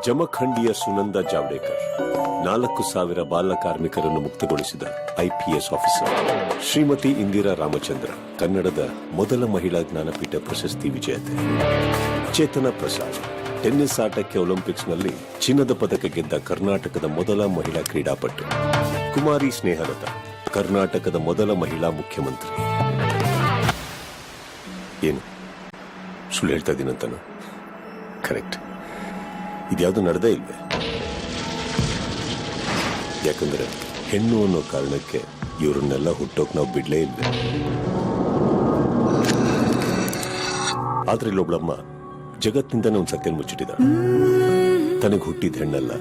ಜಮಖಂಡಿಯ ಸುನಂದ ಜಾವಡೇಕರ್ 4,000 ಬಾಲ ಕಾರ್ಮಿಕರನ್ನು ಮುಕ್ತಗೊಳಿಸಿದ IPS officer. Shrimati Indira Ramachandra ಕನ್ನಡದ ಮೊದಲ ಮಹಿಳಾ ಜ್ಞಾನಪೀಠ ಪ್ರಶಸ್ತಿ ವಿಜೇತೆ. ಚೇತನ ಪ್ರಸಾದ್ ಟೆನ್ನಿಸ್ ಆಟಕ್ಕೆ ಒಲಿಂಪಿಕ್ಸ್ನಲ್ಲಿ ಚಿನ್ನದ ಪದಕ ಗೆದ್ದ ಕರ್ನಾಟಕದ ಮೊದಲ ಮಹಿಳಾ ಕ್ರೀಡಾಪಟು. ಕುಮಾರಿ ಸ್ನೇಹಲತಾ ಕರ್ನಾಟಕದ ಮೊದಲ ಮಹಿಳಾ ಮುಖ್ಯಮಂತ್ರಿ. ಏನು ಸುಳ್ಳು ಹೇಳ್ತಾ ಇದ್ದೀನಂತಾನು? ಕರೆಕ್ಟ್. ಇದ್ಯಾವುದು ನಡೆದೇ ಇಲ್ವೇ? ಯಾಕಂದ್ರೆ ಹೆಣ್ಣು ಅನ್ನೋ ಕಾರಣಕ್ಕೆ ಇವರನ್ನೆಲ್ಲ ಹುಟ್ಟೋಕ್ ನಾವು ಬಿಡ್ಲೇ ಇಲ್ವೇ. ಆದ್ರೆ ಇಲ್ಲೊಬ್ಳಮ್ಮ ಜಗತ್ತಿಂದಾನೆ ಒಂದ್ ಸತ್ಯ ಮುಚ್ಚಿಟ್ಟಿದ್ದಾಳೆ. ತನಗೆ ಹುಟ್ಟಿದ ಹೆಣ್ಣಲ್ಲ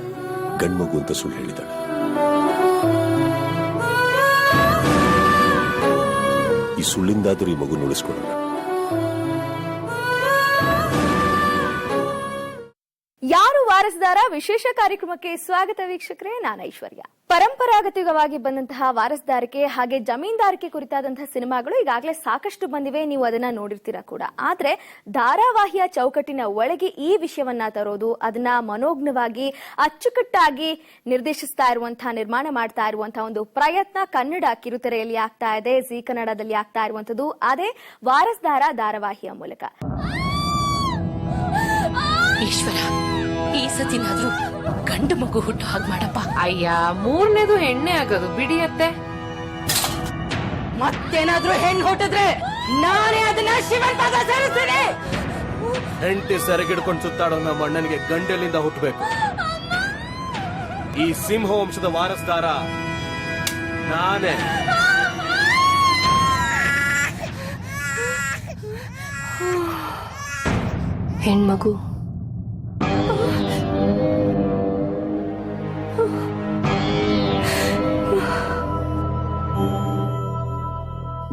ಗಂಡ್ಮಗು ಅಂತ ಸುಳ್ಳು ಹೇಳಿದಾಳೆ. ಈ ಸುಳ್ಳಿಂದಾದ್ರೂ ಈ ಮಗು ಉಳಿಸ್ಕೊಳ್ಳೋಣ. ಯಾರು ವಾರಸ್ದಾರ ವಿಶೇಷ ಕಾರ್ಯಕ್ರಮಕ್ಕೆ ಸ್ವಾಗತ ವೀಕ್ಷಕರೇ. ನಾನು ಐಶ್ವರ್ಯ. ಪರಂಪರಾಗತವಾಗಿ ಬಂದಂತಹ ವಾರಸ್ದಾರಿಕೆ ಹಾಗೆ ಜಮೀನ್ದಾರಿಕೆ ಕುರಿತಾದಂತಹ ಸಿನಿಮಾಗಳು ಈಗಾಗಲೇ ಸಾಕಷ್ಟು ಬಂದಿವೆ. ನೀವು ಅದನ್ನ ನೋಡಿರ್ತೀರಾ ಕೂಡ. ಆದ್ರೆ ಧಾರಾವಾಹಿಯ ಚೌಕಟ್ಟಿನ ಒಳಗೆ ಈ ವಿಷಯವನ್ನ ತರೋದು, ಅದನ್ನ ಮನೋಜ್ಞವಾಗಿ ಅಚ್ಚುಕಟ್ಟಾಗಿ ನಿರ್ದೇಶಿಸ್ತಾ ಇರುವಂತಹ, ನಿರ್ಮಾಣ ಮಾಡ್ತಾ ಇರುವಂತಹ ಒಂದು ಪ್ರಯತ್ನ ಕನ್ನಡ ಕಿರುತೆರೆಯಲ್ಲಿ ಆಗ್ತಾ ಇದೆ. ಜೀ ಕನ್ನಡದಲ್ಲಿ ಆಗ್ತಾ ಇರುವಂತದ್ದು ಅದೇ ವಾರಸ್ದಾರ ಧಾರಾವಾಹಿಯ ಮೂಲಕ. ಈಶ್ವರ, ಈ ಸತಿನಾದ್ರೂ ಗಂಡು ಮಗು ಹುಟ್ಟು ಹಾಗೆ ಮಾಡಪ್ಪ. ಅಯ್ಯ, 3ನೇದು ಹೆಣ್ಣೆ ಆಗೋದು ಬಿಡಿಯತ್ತೆ. ಮತ್ತೇನಾದ್ರೂ ಹೆಣ್ಣು ಹುಟ್ಟಿದ್ರೆ ನಾನೇ ಅದನ್ನ ಶಿವನ್ ಪಾದ ಸೇರಿಸ್ತೇನೆ. ಹೆಂಡತಿ ಸೆರಗಿಡ್ಕೊಂಡು ಸುತ್ತಾಡೋ ನಮ್ಮ ಅಣ್ಣನಿಗೆ ಗಂಡಲಿಂದ ಹುಟ್ಟಬೇಕು. ಈ ಸಿಂಹ ವಂಶದ ವಾರಸ್ದಾರ ನಾನೇ. ಹೆಣ್ಮಗು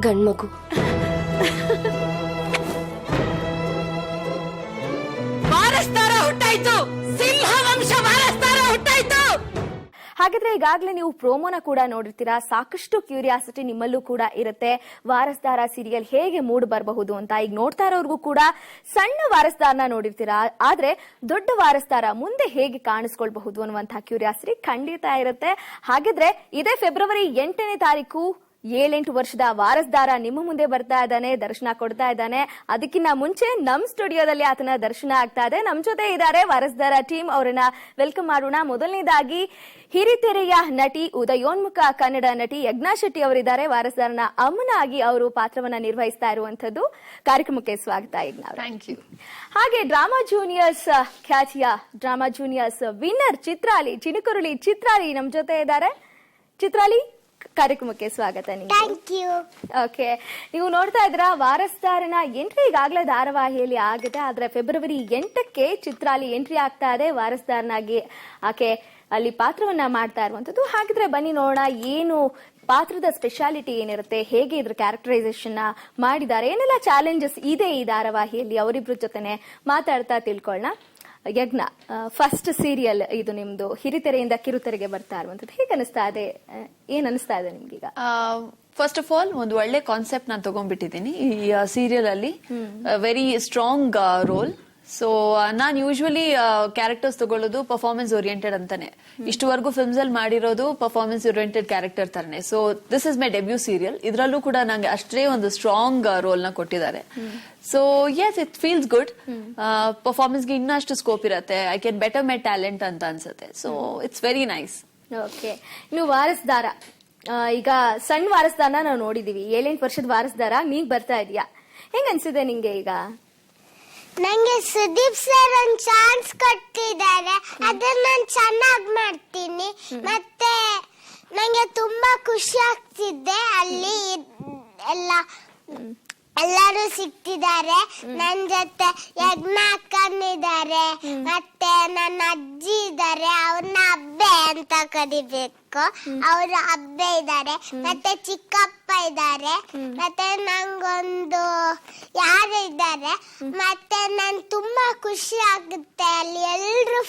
ಗಂಡ್ಮಗು. ವಾರಸ್ದಾರ ಹುಟ್ಟಾಯ್ತು, ಸಿಂಹ ವಂಶ ವಾರಸ್ದಾರ ಹುಟ್ಟಾಯ್ತು. ಹಾಗಾದ್ರೆ ಈಗಾಗಲೇ ನೀವು ಪ್ರೋಮೋನ ಕೂಡ ನೋಡಿರ್ತೀರಾ. ಸಾಕಷ್ಟು ಕ್ಯೂರಿಯಾಸಿಟಿ ನಿಮ್ಮಲ್ಲೂ ಕೂಡ ಇರುತ್ತೆ. ವಾರಸ್ದಾರ ಸೀರಿಯಲ್ ಹೇಗೆ ಮೂಡ್ ಬರಬಹುದು ಅಂತ. ಈಗ ನೋಡ್ತಾ ಇರೋರ್ಗೂ ಕೂಡ ಸಣ್ಣ ವಾರಸ್ದಾರನ ನೋಡಿರ್ತೀರಾ, ಆದ್ರೆ ದೊಡ್ಡ ವಾರಸ್ದಾರ ಮುಂದೆ ಹೇಗೆ ಕಾಣಿಸ್ಕೊಳ್ಬಹುದು ಅನ್ನುವಂತಹ ಕ್ಯೂರಿಯಾಸಿಟಿ ಖಂಡಿತ ಇರುತ್ತೆ. ಹಾಗಿದ್ರೆ ಇದೇ ಫೆಬ್ರವರಿ 8ನೇ ತಾರೀಕು 7-8 ವರ್ಷದ ವಾರಸ್ದಾರ ನಿಮ್ಮ ಮುಂದೆ ಬರ್ತಾ ಇದ್ದಾನೆ, ದರ್ಶನ ಕೊಡ್ತಾ ಇದ್ದಾನೆ. ಅದಕ್ಕಿಂತ ಮುಂಚೆ ನಮ್ ಸ್ಟುಡಿಯೋದಲ್ಲಿ ಆತನ ದರ್ಶನ ಆಗ್ತಾ ಇದೆ. ನಮ್ ಜೊತೆ ಇದ್ದಾರೆ ವಾರಸ್ದಾರ ಟೀಮ್. ಅವರನ್ನ ವೆಲ್ಕಮ್ ಮಾಡೋಣ. ಮೊದಲನೇದಾಗಿ ಹಿರಿತೆರೆಯ ನಟಿ, ಉದಯೋನ್ಮುಖ ಕನ್ನಡ ನಟಿ ಯಜ್ಞಾ ಶೆಟ್ಟಿ ಅವರಿದ್ದಾರೆ. ವಾರಸ್ದಾರನ ಅಮ್ಮನಾಗಿ ಅವರು ಪಾತ್ರವನ್ನ ನಿರ್ವಹಿಸ್ತಾ ಇರುವಂತದ್ದು. ಕಾರ್ಯಕ್ರಮಕ್ಕೆ ಸ್ವಾಗತ ಯಜ್ಞಾ. Thank you. ಹಾಗೆ ಡ್ರಾಮಾ ಜೂನಿಯರ್ಸ್ ಖ್ಯಾತಿಯ ಡ್ರಾಮಾ ಜೂನಿಯರ್ಸ್ ವಿನ್ನರ್ ಚಿತ್ರಾಲಿ, ಚಿನುಕುರುಳಿ ಚಿತ್ರಾಲಿ ನಮ್ ಜೊತೆ ಇದ್ದಾರೆ. ಚಿತ್ರಾಲಿ, ಕಾರ್ಯಕ್ರಮಕ್ಕೆ ಸ್ವಾಗತ. ಓಕೆ, ನೀವು ನೋಡ್ತಾ ಇದ್ರ ವಾರಸ್ದಾರನ ಎಂಟ್ರಿ ಈಗಾಗಲೇ ಧಾರಾವಾಹಿಯಲ್ಲಿ ಆಗಿದೆ. ಆದ್ರೆ ಫೆಬ್ರವರಿ 8ಕ್ಕೆ ಚಿತ್ರಾಲಿ ಎಂಟ್ರಿ ಆಗ್ತಾ ಇದೆ ವಾರಸ್ದಾರನಾಗಿ. ಆಕೆ ಅಲ್ಲಿ ಪಾತ್ರವನ್ನ ಮಾಡ್ತಾ ಇರುವಂತದ್ದು. ಹಾಗಿದ್ರೆ ಬನ್ನಿ ನೋಡೋಣ, ಏನು ಪಾತ್ರದ ಸ್ಪೆಷಾಲಿಟಿ ಏನಿರುತ್ತೆ, ಹೇಗೆ ಇದ್ರ ಕ್ಯಾರೆಕ್ಟರೈಸೇಷನ್ ಮಾಡಿದ್ದಾರೆ, ಏನೆಲ್ಲ ಚಾಲೆಂಜಸ್ ಇದೆ ಈ ಧಾರಾವಾಹಿಯಲ್ಲಿ, ಅವರಿಬ್ರ ಜೊತೆನೆ ಮಾತಾಡ್ತಾ ತಿಳ್ಕೊಳ್ಳೋಣ. ಯಜ್ಞ, ಫಸ್ಟ್ ಸೀರಿಯಲ್ ಇದು ನಿಮ್ದು, ಹಿರಿತೆರೆಯಿಂದ ಕಿರುತೆರೆಗೆ ಬರ್ತಾ ಇರುವಂತದ್ದು. ಹೇಗೆ ಅನಿಸ್ತಾ ಇದೆ, ಏನ್ ಅನಿಸ್ತಾ ಇದೆ ನಿಮ್ಗೀಗ? ಫಸ್ಟ್ ಆಫ್ ಆಲ್ ಒಂದು ಒಳ್ಳೆ ಕಾನ್ಸೆಪ್ಟ್ ನಾನು ತಗೊಂಡ್ಬಿಟ್ಟಿದ್ದೀನಿ ಈ ಸೀರಿಯಲ್ ಅಲ್ಲಿ. Very strong role. ಸೊ ನಾನ್ ಯೂಶುವಲಿ ಕ್ಯಾರೆಕ್ಟರ್ಸ್ ತಗೊಳ್ಳೋದು ಪರ್ಫಾರ್ಮೆನ್ಸ್ ಓರಿಯೆಂಟೆಡ್ ಅಂತಾನೆ. ಇಷ್ಟುವರೆಗೂ ಫಿಲ್ಮ್ಸ್ ಅಲ್ಲಿ ಮಾಡಿರೋದು ಪರ್ಫಾರ್ಮೆನ್ಸ್ ಓರಿಯೆಂಟೆಡ್ ಕ್ಯಾರೆಕ್ಟರ್ ತರನೇ. So this is my debut serial. ಇದರಲ್ಲೂ ಕೂಡ ನಂಗೆ ಅಷ್ಟೇ ಒಂದು ಸ್ಟ್ರಾಂಗ್ ರೋಲ್ ನ ಕೊಟ್ಟಿದ್ದಾರೆ. So yes, it feels good. ಪರ್ಫಾರ್ಮೆನ್ಸ್ಗೆ ಇನ್ನಷ್ಟು ಸ್ಕೋಪ್ ಇರುತ್ತೆ. I can better my talent ಅಂತ ಅನ್ಸುತ್ತೆ. So it's very nice. Okay, ನೀವು ವಾರಸ್ದಾರ, ಈಗ ಸಣ್ಣ ವಾರಸ್ದಾರನ ನಾವು ನೋಡಿದೀವಿ. 7-8 ವರ್ಷದ ವಾರಸ್ದಾರ ನೀಗ್ ಬರ್ತಾ ಇದೀಯಾ. ಹೆಂಗ್ ಅನ್ಸಿದೆ ನಿಂಗೆ ಈಗ? ನಂಗೆ ಸುದೀಪ್ ಸರ್ ಒಂದು ಚಾನ್ಸ್ ಕೊಟ್ಟಿದ್ದಾರೆ, ಅದನ್ನ ನಾನು ಚೆನ್ನಾಗಿ ಮಾಡ್ತೀನಿ. ಮತ್ತೆ ನಂಗೆ ತುಂಬಾ ಖುಷಿ ಆಗ್ತಿದೆ. ಅಲ್ಲಿ ಎಲ್ಲರೂ ಸಿಗ್ತಿದ್ದಾರೆ. ನನ್ ಜೊತೆ ಯಜ್ಞ ಅಕ್ಕನಿದ್ದಾರೆ, ಮತ್ತೆ ನನ್ನ ಅಜ್ಜಿ ಇದ್ದಾರೆ, ಅವ್ರನ್ನ ಅಬ್ಬೆ ಅಂತ ಕರಿಬೇಕು. ಅವರು ಅಬ್ಬೆ ಇದ್ದಾರೆ, ಮತ್ತೆ ಚಿಕ್ಕಪ್ಪ ಇದ್ದಾರೆ, ಮತ್ತೆ ನಂಗೊಂದು ಯಾರು ಇದ್ದಾರೆ. ಮತ್ತೆ ನನ್ ತುಂಬಾ ಖುಷಿ ಆಗುತ್ತೆ. ಅಲ್ಲಿ ಎಲ್ರು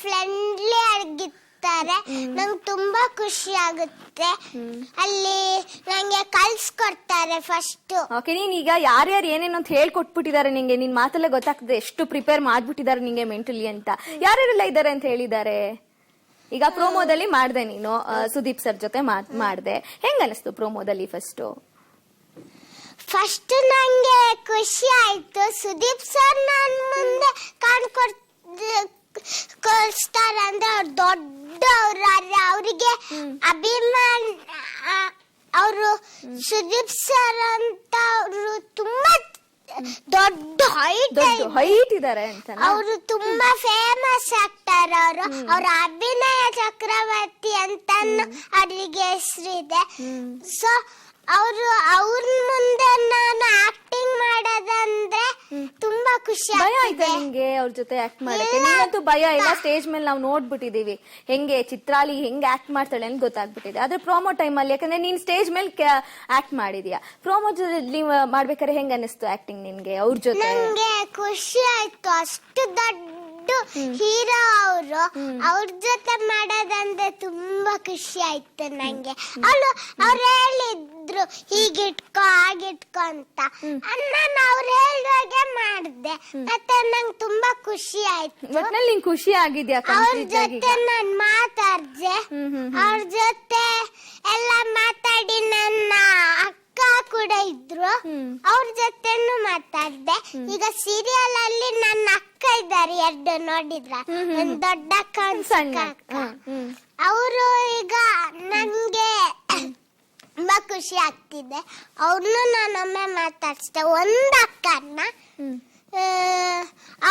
ಫ್ರೆಂಡ್ಲಿ ಆಗಿತ್ತು. ಮಾಡ್ತಾರೆ ನಂಗೆ ತುಂಬಾ ಖುಷಿ ಆಗುತ್ತೆ. ಅಲ್ಲಿ ನಂಗೆ ಕಲ್ಸ್ಕೊಡ್ತಾರೆ ಫಸ್ಟ್. ಓಕೆ, ನೀನ್ ಈಗ ಯಾರ್ಯಾರು ಏನೇನು ಅಂತ ಹೇಳ್ಕೊಟ್ಬಿಟ್ಟಿದ್ದಾರೆ ನಿಂಗೆ, ನಿನ್ ಮಾತಲ್ಲೇ ಗೊತ್ತಾಗ್ತದೆ ಎಷ್ಟು ಪ್ರಿಪೇರ್ ಮಾಡ್ಬಿಟ್ಟಿದ್ದಾರೆ ನಿಂಗೆ ಮೆಂಟಲಿ ಅಂತ. ಯಾರ್ಯಾರೆಲ್ಲ ಇದ್ದಾರೆ ಅಂತ ಹೇಳಿದ್ದಾರೆ? ಈಗ ಪ್ರೋಮೋದಲ್ಲಿ ಮಾಡ್ದೆ ನೀನು, ಸುದೀಪ್ ಸರ್ ಜೊತೆ ಮಾಡ್ದೆ, ಹೆಂಗ ಅನಿಸ್ತು ಪ್ರೋಮೋದಲ್ಲಿ? ಫಸ್ಟ್ ನಂಗೆ ಖುಷಿ ಆಯ್ತು. ಸುದೀಪ್ ಸರ್ ನನ್ ಮುಂದೆ ಕಾಣ್ಕೊಳ್ತಾರೆ ಅಂದ್ರೆ ಅವ್ರು ದೊಡ್ಡವ್ರು, ಅವರಿಗೆ ಅಭಿಮಾನ. ಅವರು ಸುದೀಪ್ ಸರ್ ಅಂತ ಅವರು ತುಂಬಾ ದೊಡ್ಡ ಹೈಟ್ ಇದಾರೆ ಅಂತ. ಅವರು ತುಂಬಾ ಫೇಮಸ್ ಆಕ್ಟರ್. ಅವ್ರ ಅಭಿನಯ ಚಕ್ರವರ್ತಿ ಅಂತ ಅವರಿಗೆ ಹೆಸರಿದೆ. ಸೊ ಅವ್ರ ಮುಂದೆ ನಾನು ಆಕ್ಟಿಂಗ್ ಮಾಡೋದಂದ್ರೆ ತುಂಬಾ ಖುಷಿ ಭಯ ಆಯ್ತಾ ನಿಂಗೆ ಅವ್ರ ಜೊತೆ ಆಕ್ಟ್ ಮಾಡಕ್ಕೆ? ನೀನಂತೂ ಭಯ ಇಲ್ಲ, ಸ್ಟೇಜ್ ಮೇಲೆ ನಾವು ನೋಡ್ಬಿಟ್ಟಿದೀವಿ ಹೆಂಗೆ ಚಿತ್ರಾಲಿ ಹೆಂಗೆ ಆಕ್ಟ್ ಮಾಡ್ತಾಳೆ ಅಂತ ಗೊತ್ತಾಗ್ಬಿಟ್ಟಿದೆ. ಆದ್ರೆ ಪ್ರೋಮೋ ಟೈಮ್ ಅಲ್ಲಿ, ಯಾಕಂದ್ರೆ ನೀನ್ ಸ್ಟೇಜ್ ಮೇಲೆ ಆಕ್ಟ್ ಮಾಡಿದ್ಯಾ, ಪ್ರೋಮೋ ಮಾಡ್ಬೇಕಾದ್ರೆ ಹೆಂಗ ಅನಿಸ್ತು ಆಕ್ಟಿಂಗ್ ನಿನ್ಗೆ ಅವ್ರ ಜೊತೆ? ನಂಗೆ ಖುಷಿ ಆಯ್ತು. ಅಷ್ಟು ದೊಡ್ಡ ಹೀರೋ ಅವರು, ಅವ್ರ ಜೊತೆ ಮಾಡೋದಂದ್ರೆ ತುಂಬಾ ಖುಷಿ ಆಯ್ತು ನಂಗೆ. ಅವ್ರು ಹೇಳಿದ್ರು ಹೀಗಿಟ್ಕೋ ಹಾಗಿಟ್ಕೋ ಅಂತ, ನಾನು ಅವ್ರು ಹೇಳಿದಾಗೆ ಮಾಡಿದೆ. ಮತ್ತೆ ನಂಗೆ ತುಂಬಾ ಖುಷಿ ಆಯ್ತು. ಒಟ್ನಲ್ಲಿ ನಿಂಗೆ ಖುಷಿ ಆಗಿದ್ಯಾ? ಅವ್ರ ಜೊತೆ ನಾನು ಮಾತಾಡ್ದೆ, ಅವ್ರ ಜೊತೆ ಎಲ್ಲ ಮಾತಾಡಿ. ನನ್ನ ಅಕ್ಕ ಕೂಡ ಇದ್ರು, ಅವ್ರ ಜೊತೆನೂ ಮಾತಾಡ್ದೆ. ಈಗ ಸೀರಿಯಲ್ ಅಲ್ಲಿ ನನ್ನ ಅಕ್ಕ ಇದ್ದಾರೆ, 2 ನೋಡಿದ್ರ, ಒಂದ್ ದೊಡ್ಡ ಅಕ್ಕ ಒಂದ್ ಸಣ್ಣ ಅಕ್ಕ. ಅವರು ಈಗ ನನ್ಗೆ ತುಂಬಾ ಖುಷಿ ಆಗ್ತಿದೆ. ಅವ್ರನ್ನು ನಾನೊಮ್ಮೆ ಮಾತಾಡ್ಸ್ದೆ, ಒಂದ್ ಅಕ್ಕನ್ನ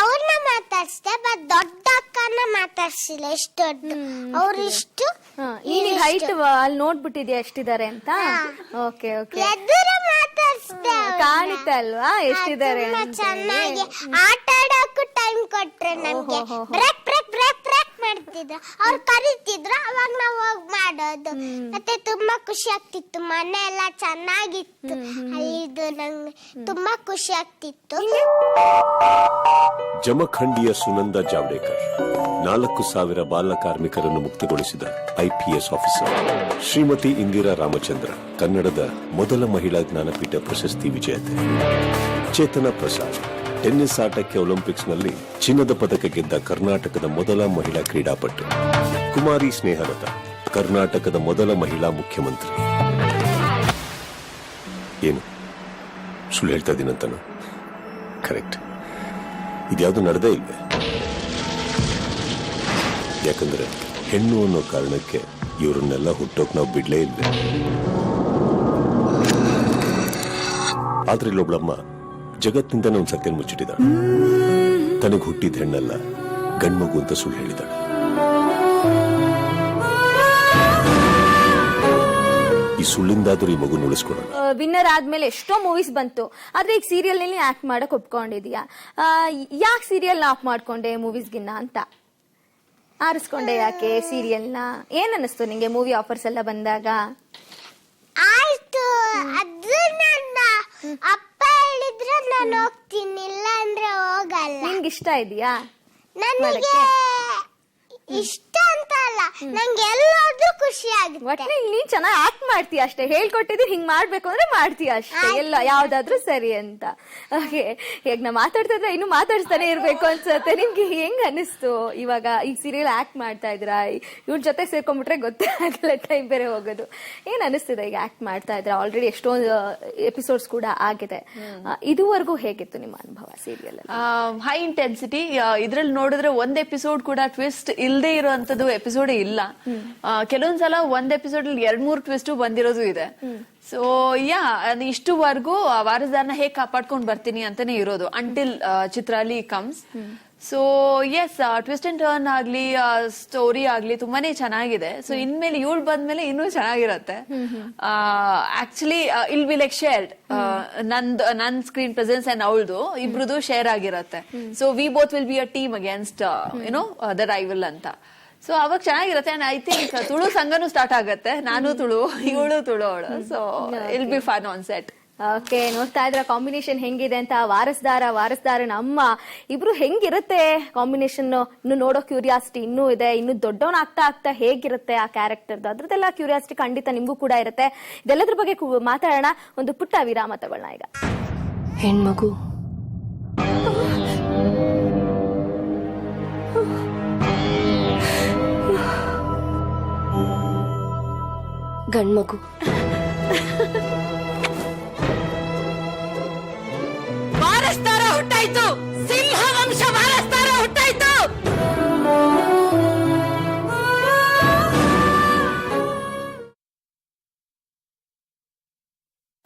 ಅವ್ರನ್ನ ಮಾತಾಡ್ಸ್ದೆ, ಬಟ್ ದೊಡ್ಡ ಅಕ್ಕನ ಮಾತಾಡ್ಸಿಲ್ಲ. ಎಷ್ಟು ದೊಡ್ಡ ಅವ್ರಿಷ್ಟು ಹೈಟ್ ಅಲ್ಲಿ ನೋಡ್ಬಿಟ್ಟಿದ್ಯಾ ಎಷ್ಟಿದ್ದಾರೆ ಅಂತ? ಓಕೆ ಓಕೆ, ಎದುರು ಮಾತಾಡ್ಸ್ದೆ. ಕಾಣುತ್ತೆ ಅಲ್ವಾ ಎಷ್ಟಿದ್ದಾರೆ? ಚೆನ್ನಾಗಿ ಆಟ ಆಡೋಕ್ಕೂ ಟೈಮ್ ಕೊಟ್ರೆ ನನ್ಗೆ. ಬ್ರೇಕ್ ಬ್ರೇಕ್ ಬ್ರೇಕ್ ಬ್ರೇಕ್ ಮಾಡ್ತಿದ್ರು, ಅವ್ರು ಕರೀತಿದ್ರು, ಅವಾಗ ನಾವು ಹೋಗಿ ಮಾಡೋದು. ಮತ್ತೆ ತುಂಬಾ ಖುಷಿ ಆಗ್ತಿತ್ತು. ಮನೆ ಎಲ್ಲ ಚೆನ್ನಾಗಿತ್ತು ಅಲ್ಲಿದ್ದು, ನಂಗೆ ತುಂಬಾ ಖುಷಿ ಆಗ್ತಿತ್ತು. ಜಮಖಂಡಿಯ ಸುನಂದ ಜಾವಡೇಕರ್ 4,000 ಬಾಲ ಕಾರ್ಮಿಕರನ್ನು ಮುಕ್ತಗೊಳಿಸಿದ IPS ಆಫೀಸರ್. ಶ್ರೀಮತಿ ಇಂದಿರಾ ರಾಮಚಂದ್ರ ಕನ್ನಡದ ಮೊದಲ ಮಹಿಳಾ ಜ್ಞಾನಪೀಠ ಪ್ರಶಸ್ತಿ ವಿಜೇತೆ. ಚೇತನ ಪ್ರಸಾದ್ ಟೆನ್ನಿಸ್ ಆಟಕ್ಕೆ ಒಲಿಂಪಿಕ್ಸ್ನಲ್ಲಿ ಚಿನ್ನದ ಪದಕ ಗೆದ್ದ ಕರ್ನಾಟಕದ ಮೊದಲ ಮಹಿಳಾ ಕ್ರೀಡಾಪಟು. ಕುಮಾರಿ ಸ್ನೇಹಲತಾ ಕರ್ನಾಟಕದ ಮೊದಲ ಮಹಿಳಾ ಮುಖ್ಯಮಂತ್ರಿ. ಏನು ಸುಳ್ಳು ಹೇಳ್ತಾ ಇದ್ದೀನಂತನೂ? ಕರೆಕ್ಟ್, ಇದ್ಯಾವುದು ನಡೆದೇ ಇಲ್ವೇ? ಯಾಕಂದ್ರೆ ಹೆಣ್ಣು ಅನ್ನೋ ಕಾರಣಕ್ಕೆ ಇವರನ್ನೆಲ್ಲ ಹುಟ್ಟೋಕ್ ನಾವು ಬಿಡ್ಲೇ ಇಲ್ವೇ. ಆದ್ರೆ ಇಲ್ಲೊಬ್ಳಮ್ಮ ಜಗತ್ತಿಂದನೇ ಒಂದ್ ಸತ್ಯ ಮುಚ್ಚಿಟ್ಟಿದ್ದಾಳೆ. ತನಗ್ ಹುಟ್ಟಿದ ಹೆಣ್ಣಲ್ಲ, ಗಂಡ್ಮಗು ಅಂತ ಸುಳ್ಳು ಹೇಳಿದಾಳೆ. ಈ ಸುಳ್ಳಿಂದಾದ್ರೂ ಈ ಮಗು ಉಳಿಸ್ಕೊಡೋಣ. ವಿನ್ನರ್ ಆದ್ಮೇಲೆ ಎಷ್ಟೋ ಮೂವೀಸ್ ಬಂತು, ಆದ್ರೆ ಈಗ ಸೀರಿಯಲ್ ನಲ್ಲಿ ಆಕ್ಟ್ ಮಾಡಕ್ ಒಪ್ಕೊಂಡಿದ್ಯಾ. ಯಾಕೆ ಸೀರಿಯಲ್ ನ ಆಫ್ ಮಾಡ್ಕೊಂಡೆ ಮೂವೀಸ್ಗಿನ್ನ ಅಂತ ಆರಿಸ್ಕೊಂಡೆ? ಯಾಕೆ ಸೀರಿಯಲ್ ನ? ಏನ್ ಅನ್ನಿಸ್ತು ನಿಂಗೆ ಮೂವಿ ಆಫರ್ಸ್ ಎಲ್ಲ ಬಂದಾಗ? ಆಯ್ತು, ಅದು ನನ್ನ ಅಪ್ಪ ಹೇಳಿದ್ರೆ ನಾನು ಹೋಗ್ತೀನಿ, ಇಲ್ಲ ಅಂದ್ರೆ ಹೋಗಲ್ಲ. ನಿಂಗೆ ಇಷ್ಟ ಇದೆಯಾ? ನನಗೆ ಇಷ್ಟ ಅಂತ ಅಲ್ಲ, ನಂಗೆ ಎಲ್ಲಾದ್ರೂ ಖುಷಿ ಆಗುತ್ತೆ. ಒಟ್ಟಿನಲ್ಲಿ ನೀನ್ ಚೆನ್ನಾಗಿ ಆಕ್ಟ್ ಮಾಡ್ತೀಯ ಅಷ್ಟೇ, ಹೇಳ್ಕೊಟ್ಟಿದ್ರೆ ಹಿಂಗ್ ಮಾಡ್ಬೇಕು ಅಂದ್ರೆ ಮಾಡ್ತೀಯ ಅಷ್ಟೇ, ಎಲ್ಲ ಯಾವ್ದಾದ್ರು ಸರಿ ಅಂತ. ಓಕೆ, ಈಗ ನಾ ಮಾತಾಡ್ತಾ ಇದ್ರೆ ಇನ್ನು ಮಾತಾಡ್ತಾನೆ ಇರ್ಬೇಕು ಅನ್ಸುತ್ತೆ. ನಿಮ್ಗೆ ಹೆಂಗ್ ಅನಿಸ್ತು ಇವಾಗ ಈಗ ಸೀರಿಯಲ್ ಆಕ್ಟ್ ಮಾಡ್ತಾ ಇದ್ರ? ಇವ್ರ ಜೊತೆ ಸೇರ್ಕೊಂಡ್ಬಿಟ್ರೆ ಗೊತ್ತೇ ಆಗಲ್ಲ, ಟೈಮ್ ಬೇರೆ ಹೋಗೋದು. ಏನ್ ಅನಿಸ್ತಿದೆ ಈಗ ಆಕ್ಟ್ ಮಾಡ್ತಾ ಇದ್ರೆ? ಆಲ್ರೆಡಿ ಎಷ್ಟೊಂದು ಎಪಿಸೋಡ್ಸ್ ಕೂಡ ಆಗಿದೆ. ಇದುವರೆಗೂ ಹೇಗಿತ್ತು ನಿಮ್ಮ ಅನುಭವ ಸೀರಿಯಲ್? High intensity. ಇದ್ರಲ್ಲಿ ನೋಡಿದ್ರೆ ಒಂದ್ ಎಪಿಸೋಡ್ ಕೂಡ ಟ್ವಿಸ್ಟ್ ಇಲ್ದೇ ಇರುವಂತದ್ದು ಎಪಿಸೋಡೇ ಇಲ್ಲ. ಕೆಲವೊಂದ್ಸಲ ಒಂದ್ ಎಪಿಸೋಡ್ ಅಲ್ಲಿ 2-3 ಟ್ವಿಸ್ಟ್ ಬಂದಿರೋದು ಇದೆ. ಸೊ ಇಷ್ಟುವರೆಗೂ ವಾರಸ್ದಾರನ ಹೇಗ್ ಕಾಪಾಡ್ಕೊಂಡ್ ಬರ್ತೀನಿ ಅಂತಾನೆ ಇರೋದು, until Chitrali comes. So yes, twist and turn ಆಗ್ಲಿ, ಸ್ಟೋರಿ ಆಗ್ಲಿ ತುಂಬಾನೇ ಚೆನ್ನಾಗಿದೆ. ಸೊ ಇನ್ಮೇಲೆ ಇವಳು ಬಂದ್ಮೇಲೆ ಇನ್ನೂ ಚೆನ್ನಾಗಿರತ್ತೆ. ಆಕ್ಚುಲಿ ಇಲ್ ಬಿ ಲೈಕ್ ಶೇರ್ಡ್, ನನ್ ಸ್ಕ್ರೀನ್ ಪ್ರೆಸೆನ್ಸ್ ಅಂಡ್ ಅವಳದು ಇಬ್ರದು ಶೇರ್ ಆಗಿರತ್ತೆ. So we both will be a team against the rival ಅಂತ. ಸೊ ಅವಾಗ ಚೆನ್ನಾಗಿರತ್ತೆ. ಅಂಡ್ ಐ ಥಿಂಕ್ ತುಳು ಸಂಘನೂ ಸ್ಟಾರ್ಟ್ ಆಗತ್ತೆ. ನಾನು ತುಳು, ಇವಳು ತುಳು ಅವಳು. So I'll be fun on set. Okay, ನೋಡ್ತಾ ಇದ್ರ ಕಾಂಬಿನೇಷನ್ ಹೆಂಗಿದೆ ಅಂತ. ವಾರಸ್ದಾರನ ಅಮ್ಮ ಇಬ್ರು ಹೆಂಗಿರುತ್ತೆ ಕಾಂಬಿನೇಷನ್ ಇನ್ನು ನೋಡೋ ಕ್ಯೂರಿಯಾಸಿಟಿ ಇನ್ನೂ ಇದೆ. ಇನ್ನು ದೊಡ್ಡವನಾಗ್ತಾ ಹೇಗಿರುತ್ತೆ ಆ ಕ್ಯಾರೆಕ್ಟರ್ದು ಅದ್ರದ್ದೆಲ್ಲ ಕ್ಯೂರಿಯಾಸಿಟಿ ಖಂಡಿತ ನಿಮ್ಗೂ ಕೂಡ ಇರುತ್ತೆ. ಇದೆಲ್ಲದ್ರ ಬಗ್ಗೆ ಮಾತಾಡೋಣ. ಒಂದು ಪುಟ್ಟ ವಿರಾಮ ತಗೊಳ್ಳೋಣ ಈಗ. ಹೆಣ್ಮಗು ಗಂಡ್ಮಗು ವಾರಸ್ದಾರ ಹುಟ್ಟಾಯ್ತು. ಸಿಂಹ ವಂಶ ವಾರಸ್ದಾರ ಹುಟ್ಟಾಯ್ತು.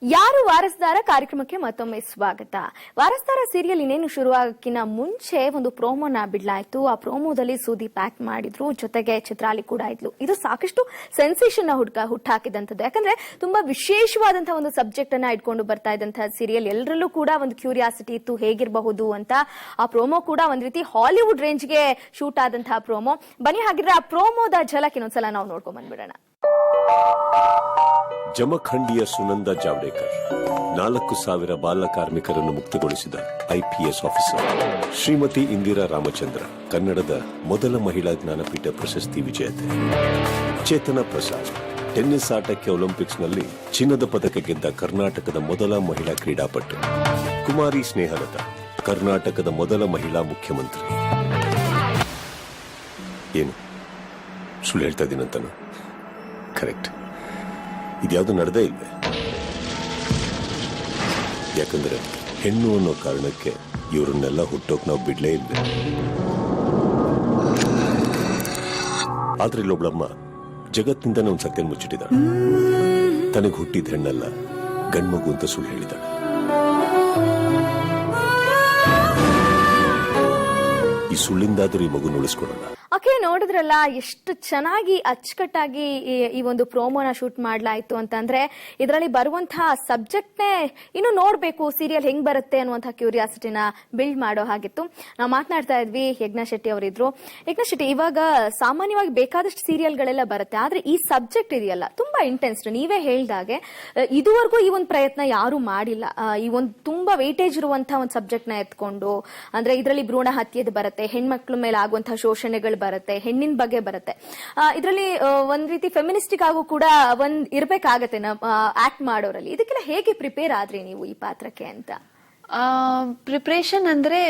ಯಾರು ವಾರಸ್ದಾರ ಕಾರ್ಯಕ್ರಮಕ್ಕೆ ಮತ್ತೊಮ್ಮೆ ಸ್ವಾಗತ. ವಾರಸ್ದಾರ ಸೀರಿಯಲ್ ಇನ್ನೇನು ಶುರುವಾಗಕ್ಕಿಂತ ಮುಂಚೆ ಒಂದು ಪ್ರೋಮೋನ ಬಿಡ್ಲಾಯ್ತು. ಆ ಪ್ರೋಮೋದಲ್ಲಿ ಸುದೀಪ್ ಆಕ್ಟ್ ಮಾಡಿದ್ರು, ಜೊತೆಗೆ ಚಿತ್ರಾಲಿ ಕೂಡ ಇದ್ಲು. ಇದು ಸಾಕಷ್ಟು ಸೆನ್ಸೇಷನ್ ಹುಟ್ಟಾಕಿದಂಥದ್ದು. ಯಾಕಂದ್ರೆ ತುಂಬಾ ವಿಶೇಷವಾದಂತಹ ಒಂದು ಸಬ್ಜೆಕ್ಟ್ ಅನ್ನ ಇಟ್ಕೊಂಡು ಬರ್ತಾ ಇದ್ದಂತಹ ಸೀರಿಯಲ್. ಎಲ್ಲರಲ್ಲೂ ಕೂಡ ಒಂದು ಕ್ಯೂರಿಯಾಸಿಟಿ ಇತ್ತು ಹೇಗಿರಬಹುದು ಅಂತ. ಆ ಪ್ರೋಮೋ ಕೂಡ ಒಂದ್ ರೀತಿ ಹಾಲಿವುಡ್ ರೇಂಜ್ಗೆ ಶೂಟ್ ಆದಂತಹ ಪ್ರೋಮೋ. ಬನ್ನಿ ಹಾಗಿದ್ರೆ ಆ ಪ್ರೋಮೋದ ಝಲಕ್ ಇನ್ನೊಂದ್ಸಲ ನಾವು ನೋಡ್ಕೊಂಡ್ ಬಂದ್ಬಿಡೋಣ. ಜಮಖಂಡಿಯ ಸುನಂದ ಜಾವಡೇಕರ್ 4,000 ಬಾಲ ಕಾರ್ಮಿಕರನ್ನು ಮುಕ್ತಗೊಳಿಸಿದ ಐಪಿಎಸ್ ಆಫೀಸರ್. ಶ್ರೀಮತಿ ಇಂದಿರಾ ರಾಮಚಂದ್ರ ಕನ್ನಡದ ಮೊದಲ ಮಹಿಳಾ ಜ್ಞಾನಪೀಠ ಪ್ರಶಸ್ತಿ ವಿಜೇತೆ. ಚೇತನ ಪ್ರಸಾದ್ ಟೆನ್ನಿಸ್ ಆಟಕ್ಕೆ ಒಲಿಂಪಿಕ್ಸ್ನಲ್ಲಿ ಚಿನ್ನದ ಪದಕ ಗೆದ್ದ ಕರ್ನಾಟಕದ ಮೊದಲ ಮಹಿಳಾ ಕ್ರೀಡಾಪಟು. ಕುಮಾರಿ ಸ್ನೇಹಲತಾ ಕರ್ನಾಟಕದ ಮೊದಲ ಮಹಿಳಾ ಮುಖ್ಯಮಂತ್ರಿ. ಏನು ಸುಳ್ಳು ಹೇಳ್ತಾ ಇದ್ದೀನಂತಾನು? ಕರೆಕ್ಟ್. ಇದ್ಯಾವುದು ನಡೆದೇ ಇಲ್ವೇ? ಯಾಕಂದ್ರೆ ಹೆಣ್ಣು ಅನ್ನೋ ಕಾರಣಕ್ಕೆ ಇವರನ್ನೆಲ್ಲ ಹುಟ್ಟೋಕ್ ನಾವು ಬಿಡ್ಲೇ ಇಲ್ವೇ? ಆದ್ರೆ ಇಲ್ಲೊಬ್ಳಮ್ಮ ಜಗತ್ತಿಂದನೇ ಒಂದ್ ಸತ್ಯ ಮುಚ್ಚಿಟ್ಟಿದ್ದಾಳೆ. ತನಗೆ ಹುಟ್ಟಿದ ಹೆಣ್ಣಲ್ಲ ಗಂಡ್ಮಗು ಅಂತ ಸುಳ್ಳು ಹೇಳಿದಾಳೆ. ಈ ಸುಳ್ಳಿಂದಾದ್ರೂ ಈ ಮಗು ಉಳಿಸ್ಕೊಡೋಣ. ಓಕೆ, ನೋಡಿದ್ರಲ್ಲ ಎಷ್ಟು ಚೆನ್ನಾಗಿ ಅಚ್ಚುಕಟ್ಟಾಗಿ ಈ ಒಂದು ಪ್ರೋಮೋನ ಶೂಟ್ ಮಾಡ್ಲಾಯ್ತು ಅಂತಂದ್ರೆ. ಇದರಲ್ಲಿ ಬರುವಂತಹ ಸಬ್ಜೆಕ್ಟ್ನೇ ಇನ್ನು ನೋಡ್ಬೇಕು ಸೀರಿಯಲ್ ಹೆಂಗ್ ಬರುತ್ತೆ ಅನ್ನುವಂತಹ ಕ್ಯೂರಿಯಾಸಿಟಿನ ಬಿಲ್ಡ್ ಮಾಡೋ ಹಾಗಿತ್ತು. ನಾವು ಮಾತನಾಡ್ತಾ ಇದ್ವಿ, ಯಜ್ಞ ಶೆಟ್ಟಿ ಅವರಿದ್ರು. ಯಜ್ಞ ಶೆಟ್ಟಿ, ಇವಾಗ ಸಾಮಾನ್ಯವಾಗಿ ಬೇಕಾದಷ್ಟು ಸೀರಿಯಲ್ಗಳೆಲ್ಲ ಬರುತ್ತೆ, ಆದ್ರೆ ಈ ಸಬ್ಜೆಕ್ಟ್ ಇದೆಯಲ್ಲ ತುಂಬಾ ಇಂಟೆನ್ಸ್. ನೀವೇ ಹೇಳ್ದಾಗೆ ಇದುವರೆಗೂ ಈ ಒಂದು ಪ್ರಯತ್ನ ಯಾರು ಮಾಡಿಲ್ಲ. ಈ ಒಂದು ತುಂಬಾ ವೇಟೇಜ್ ಇರುವಂತಹ ಒಂದು ಸಬ್ಜೆಕ್ಟ್ ನ ಎತ್ಕೊಂಡು, ಅಂದ್ರೆ ಇದರಲ್ಲಿ ಭ್ರೂಣ ಹತ್ಯೆದು ಬರುತ್ತೆ, ಹೆಣ್ಮಕ್ಳ ಮೇಲೆ ಆಗುವಂತಹ ಶೋಷಣೆಗಳು ಬರುತ್ತೆ, ಹೆಣ್ಣಿನ ಬಗ್ಗೆ ಬರುತ್ತೆ. ಇದರಲ್ಲಿ ಒಂದ್ ರೀತಿ ಫೆಮಿನಿಸ್ಟಿಕ್ ಆಗು ಕೂಡ ಇರ್ಬೇಕಾಗತ್ತೆ ಆಕ್ಟ್ ಮಾಡೋರಲ್ಲಿ. ಇದಕ್ಕೆಲ್ಲ ಹೇಗೆ ಪ್ರಿಪೇರ್ ಆದ್ರಿ ನೀವು ಈ ಪಾತ್ರಕ್ಕೆ ಅಂತ? ಪ್ರಿಪ್ರೇಷನ್ ಅಂದ್ರೆ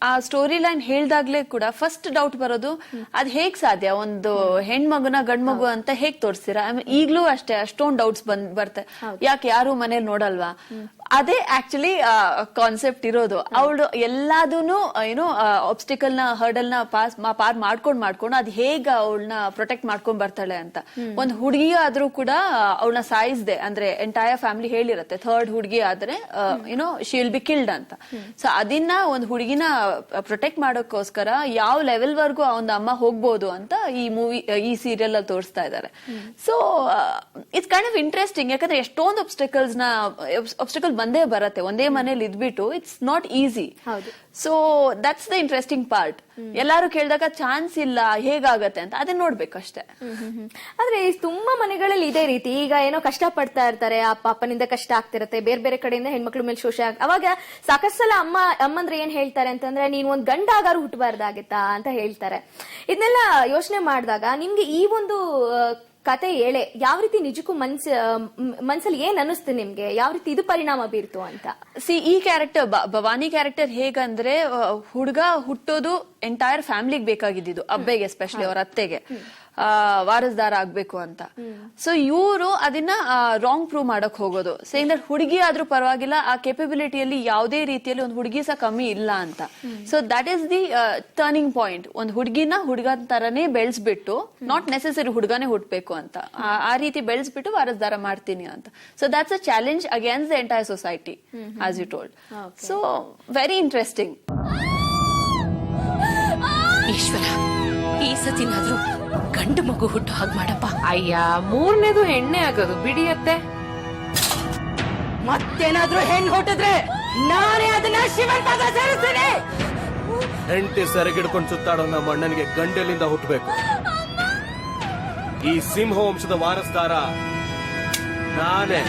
ಆ ಸ್ಟೋರಿ ಲೈನ್ ಹೇಳ್ದಾಗ್ಲೇ ಕೂಡ ಫಸ್ಟ್ ಡೌಟ್ ಬರೋದು, ಅದ್ ಹೇಗ್ ಸಾಧ್ಯ, ಒಂದು ಹೆಣ್ಮಗುನ ಗಂಡ್ಮಗು ಅಂತ ಹೇಗ್ ತೋರಿಸ್ತೀರಾ? ಈಗ್ಲೂ ಅಷ್ಟೇ ಅಷ್ಟೊಂದ್ ಡೌಟ್ಸ್ ಬರ್ತೆ. ಯಾಕೆ ಯಾರು ಮನೇಲಿ ನೋಡಲ್ವಾ? ಅದೇ ಆಕ್ಚುಲಿ ಕಾನ್ಸೆಪ್ಟ್ ಇರೋದು. ಅವಳು ಎಲ್ಲಾದೂನು ಏನೋ ಆಬ್ಸ್ಟಿಕಲ್ ನ ಹರ್ಡಲ್ ನ ಪಾರ್ ಮಾಡ್ಕೊಂಡು ಅದ್ ಹೇಗ ಅವಳನ್ನ ಪ್ರೊಟೆಕ್ಟ್ ಮಾಡ್ಕೊಂಡ್ ಬರ್ತಾಳೆ ಅಂತ. ಒಂದ್ ಹುಡುಗಿ ಆದ್ರೂ ಕೂಡ ಅವಳನ್ನ ಸಾಯಿಸ್ದೆ ಅಂದ್ರೆ ಎಂಟೈರ್ ಫ್ಯಾಮಿಲಿ ಹೇಳಿರತ್ತೆ, ಥರ್ಡ್ ಹುಡುಗಿ ಆದ್ರೆ ಏನೋ ಶಿ ವಿಲ್ ಬಿ ಕಿಲ್ಡ್ ಅಂತ. ಸೊ ಅದನ್ನ ಒಂದ್ ಹುಡುಗಿನ ಪ್ರೊಟೆಕ್ಟ್ ಮಾಡೋಕ್ಕೋಸ್ಕರ ಯಾವ ಲೆವೆಲ್ ವರ್ಗೂ ಅವನ ಅಮ್ಮ ಹೋಗ್ಬೋದು ಅಂತ ಈ ಸೀರಿಯಲ್ ಅಲ್ಲಿ ತೋರಿಸ್ತಾ ಇದ್ದಾರೆ. So it's kind of interesting. ಯಾಕಂದ್ರೆ ಎಷ್ಟೊಂದು ಆಬ್ಸ್ಟಿಕಲ್ ಬಂದೇ ಬರುತ್ತೆ ಒಂದೇ ಮನೇಲಿ ಇದ್ಬಿಟ್ಟು. It's not easy. So that's the interesting part. ಎಲ್ಲಾರು ಕೇಳಿದಾಗ ಚಾನ್ಸ್ ಇಲ್ಲ ಹೇಗಾಗತ್ತೆ ಅಂತ ಅದನ್ನ ನೋಡ್ಬೇಕಷ್ಟೇ. ಆದ್ರೆ ತುಂಬಾ ಮನೆಗಳಲ್ಲಿ ಇದೇ ರೀತಿ ಈಗ ಏನೋ ಕಷ್ಟ ಪಡ್ತಾ ಇರ್ತಾರೆ, ಅಪ್ಪನಿಂದ ಕಷ್ಟ ಆಗ್ತಿರತ್ತೆ, ಬೇರೆ ಬೇರೆ ಕಡೆಯಿಂದ ಹೆಣ್ಮಕ್ಳ ಮೇಲೆ ಶೋಷ ಅವಾಗ ಸಾಕಷ್ಟು ಸಲ ಅಮ್ಮಂದ್ರೆ ಏನ್ ಹೇಳ್ತಾರೆ ಅಂತಂದ್ರೆ, ನೀನ್ ಒಂದ್ ಗಂಡಾಗಾರು ಹುಟ್ಟಬಾರ್ದಾಗಿತ್ತಾ ಅಂತ ಹೇಳ್ತಾರೆ. ಇದನ್ನೆಲ್ಲ ಯೋಚನೆ ಮಾಡಿದಾಗ ನಿಮ್ಗೆ ಈ ಒಂದು ಕತೆ ಹೇಳೆ ಯಾವ ರೀತಿ ನಿಜಕ್ಕೂ ಮನ್ಸಲ್ಲಿ ಏನ್ ಅನ್ನಿಸ್ತು ನಿಮ್ಗೆ? ಯಾವ ರೀತಿ ಇದು ಪರಿಣಾಮ ಬೀರ್ತು ಅಂತ? ಈ ಕ್ಯಾರೆಕ್ಟರ್ ಭವಾನಿ ಕ್ಯಾರೆಕ್ಟರ್ ಹೇಗಂದ್ರೆ, ಹುಡುಗ ಹುಟ್ಟೋದು ಎಂಟೈರ್ ಫ್ಯಾಮಿಲಿಗೆ ಬೇಕಾಗಿದ್ದು, ಅಬ್ಬೆಗೆ ಎಸ್ಪೆಷಲಿ ಅವ್ರ ಅತ್ತೆಗೆ ವಾರಸ್ದಾರ ಆಗ್ಬೇಕು ಅಂತ. ಸೊ ಇವರು ಅದನ್ನ ರಾಂಗ್ ಪ್ರೂವ್ ಮಾಡಕ್ ಹೋಗೋದು, ಸೇಯಿಂಗ್ ದಟ್ ಹುಡುಗಿ ಆದ್ರೂ ಪರವಾಗಿಲ್ಲ, ಆ ಕೆಪಬಿಲಿಟಿಯಲ್ಲಿ ಯಾವುದೇ ರೀತಿಯಲ್ಲಿ ಒಂದು ಹುಡುಗಿ ಸಹ ಕಮ್ಮಿ ಇಲ್ಲ ಅಂತ. So that is the turning point. ಒಂದು ಹುಡುಗಿನ ಹುಡುಗ ತರನೇ ಬೆಳೆಸ್ಬಿಟ್ಟು, ನಾಟ್ ನೆಸೆಸರಿ ಹುಡುಗನೇ ಹುಟ್ಟಬೇಕು ಅಂತ, ಆ ರೀತಿ ಬೆಳೆಸ್ಬಿಟ್ಟು ವಾರಸ್ದಾರ ಮಾಡ್ತೀನಿ ಅಂತ. So that's a challenge against the entire society as you told. So very interesting. Ishwara, ಈ ಸತಿನಾದ್ರೂ ಗಂಡು ಮಗು ಹುಟ್ಟು ಹಾಗೆ ಮಾಡಪ್ಪ. ಅಯ್ಯ, ಮೂರನೇದು ಹೆಣ್ಣೆ ಆಗೋದು ಬಿಡಿಯತ್ತೆ. ಮತ್ತೇನಾದ್ರೂ ಹೆಣ್ಣು ಹುಟ್ಟಿದ್ರೆ ನಾನೇ ಅದನ್ನ ಶಿವನ್ ಪಾದ ಸೇರಿಸ್ತೀನಿ. ಹೆಂಡತಿ ಸೆರಗಿಡ್ಕೊಂಡು ಸುತ್ತಾಡೋ ನಮ್ಮ ಅಣ್ಣನಿಗೆ ಗಂಡಲಿಂದ ಹುಟ್ಟಬೇಕು. ಈ ಸಿಂಹ ವಂಶದ ವಾರಸ್ದಾರ ನಾನೇ.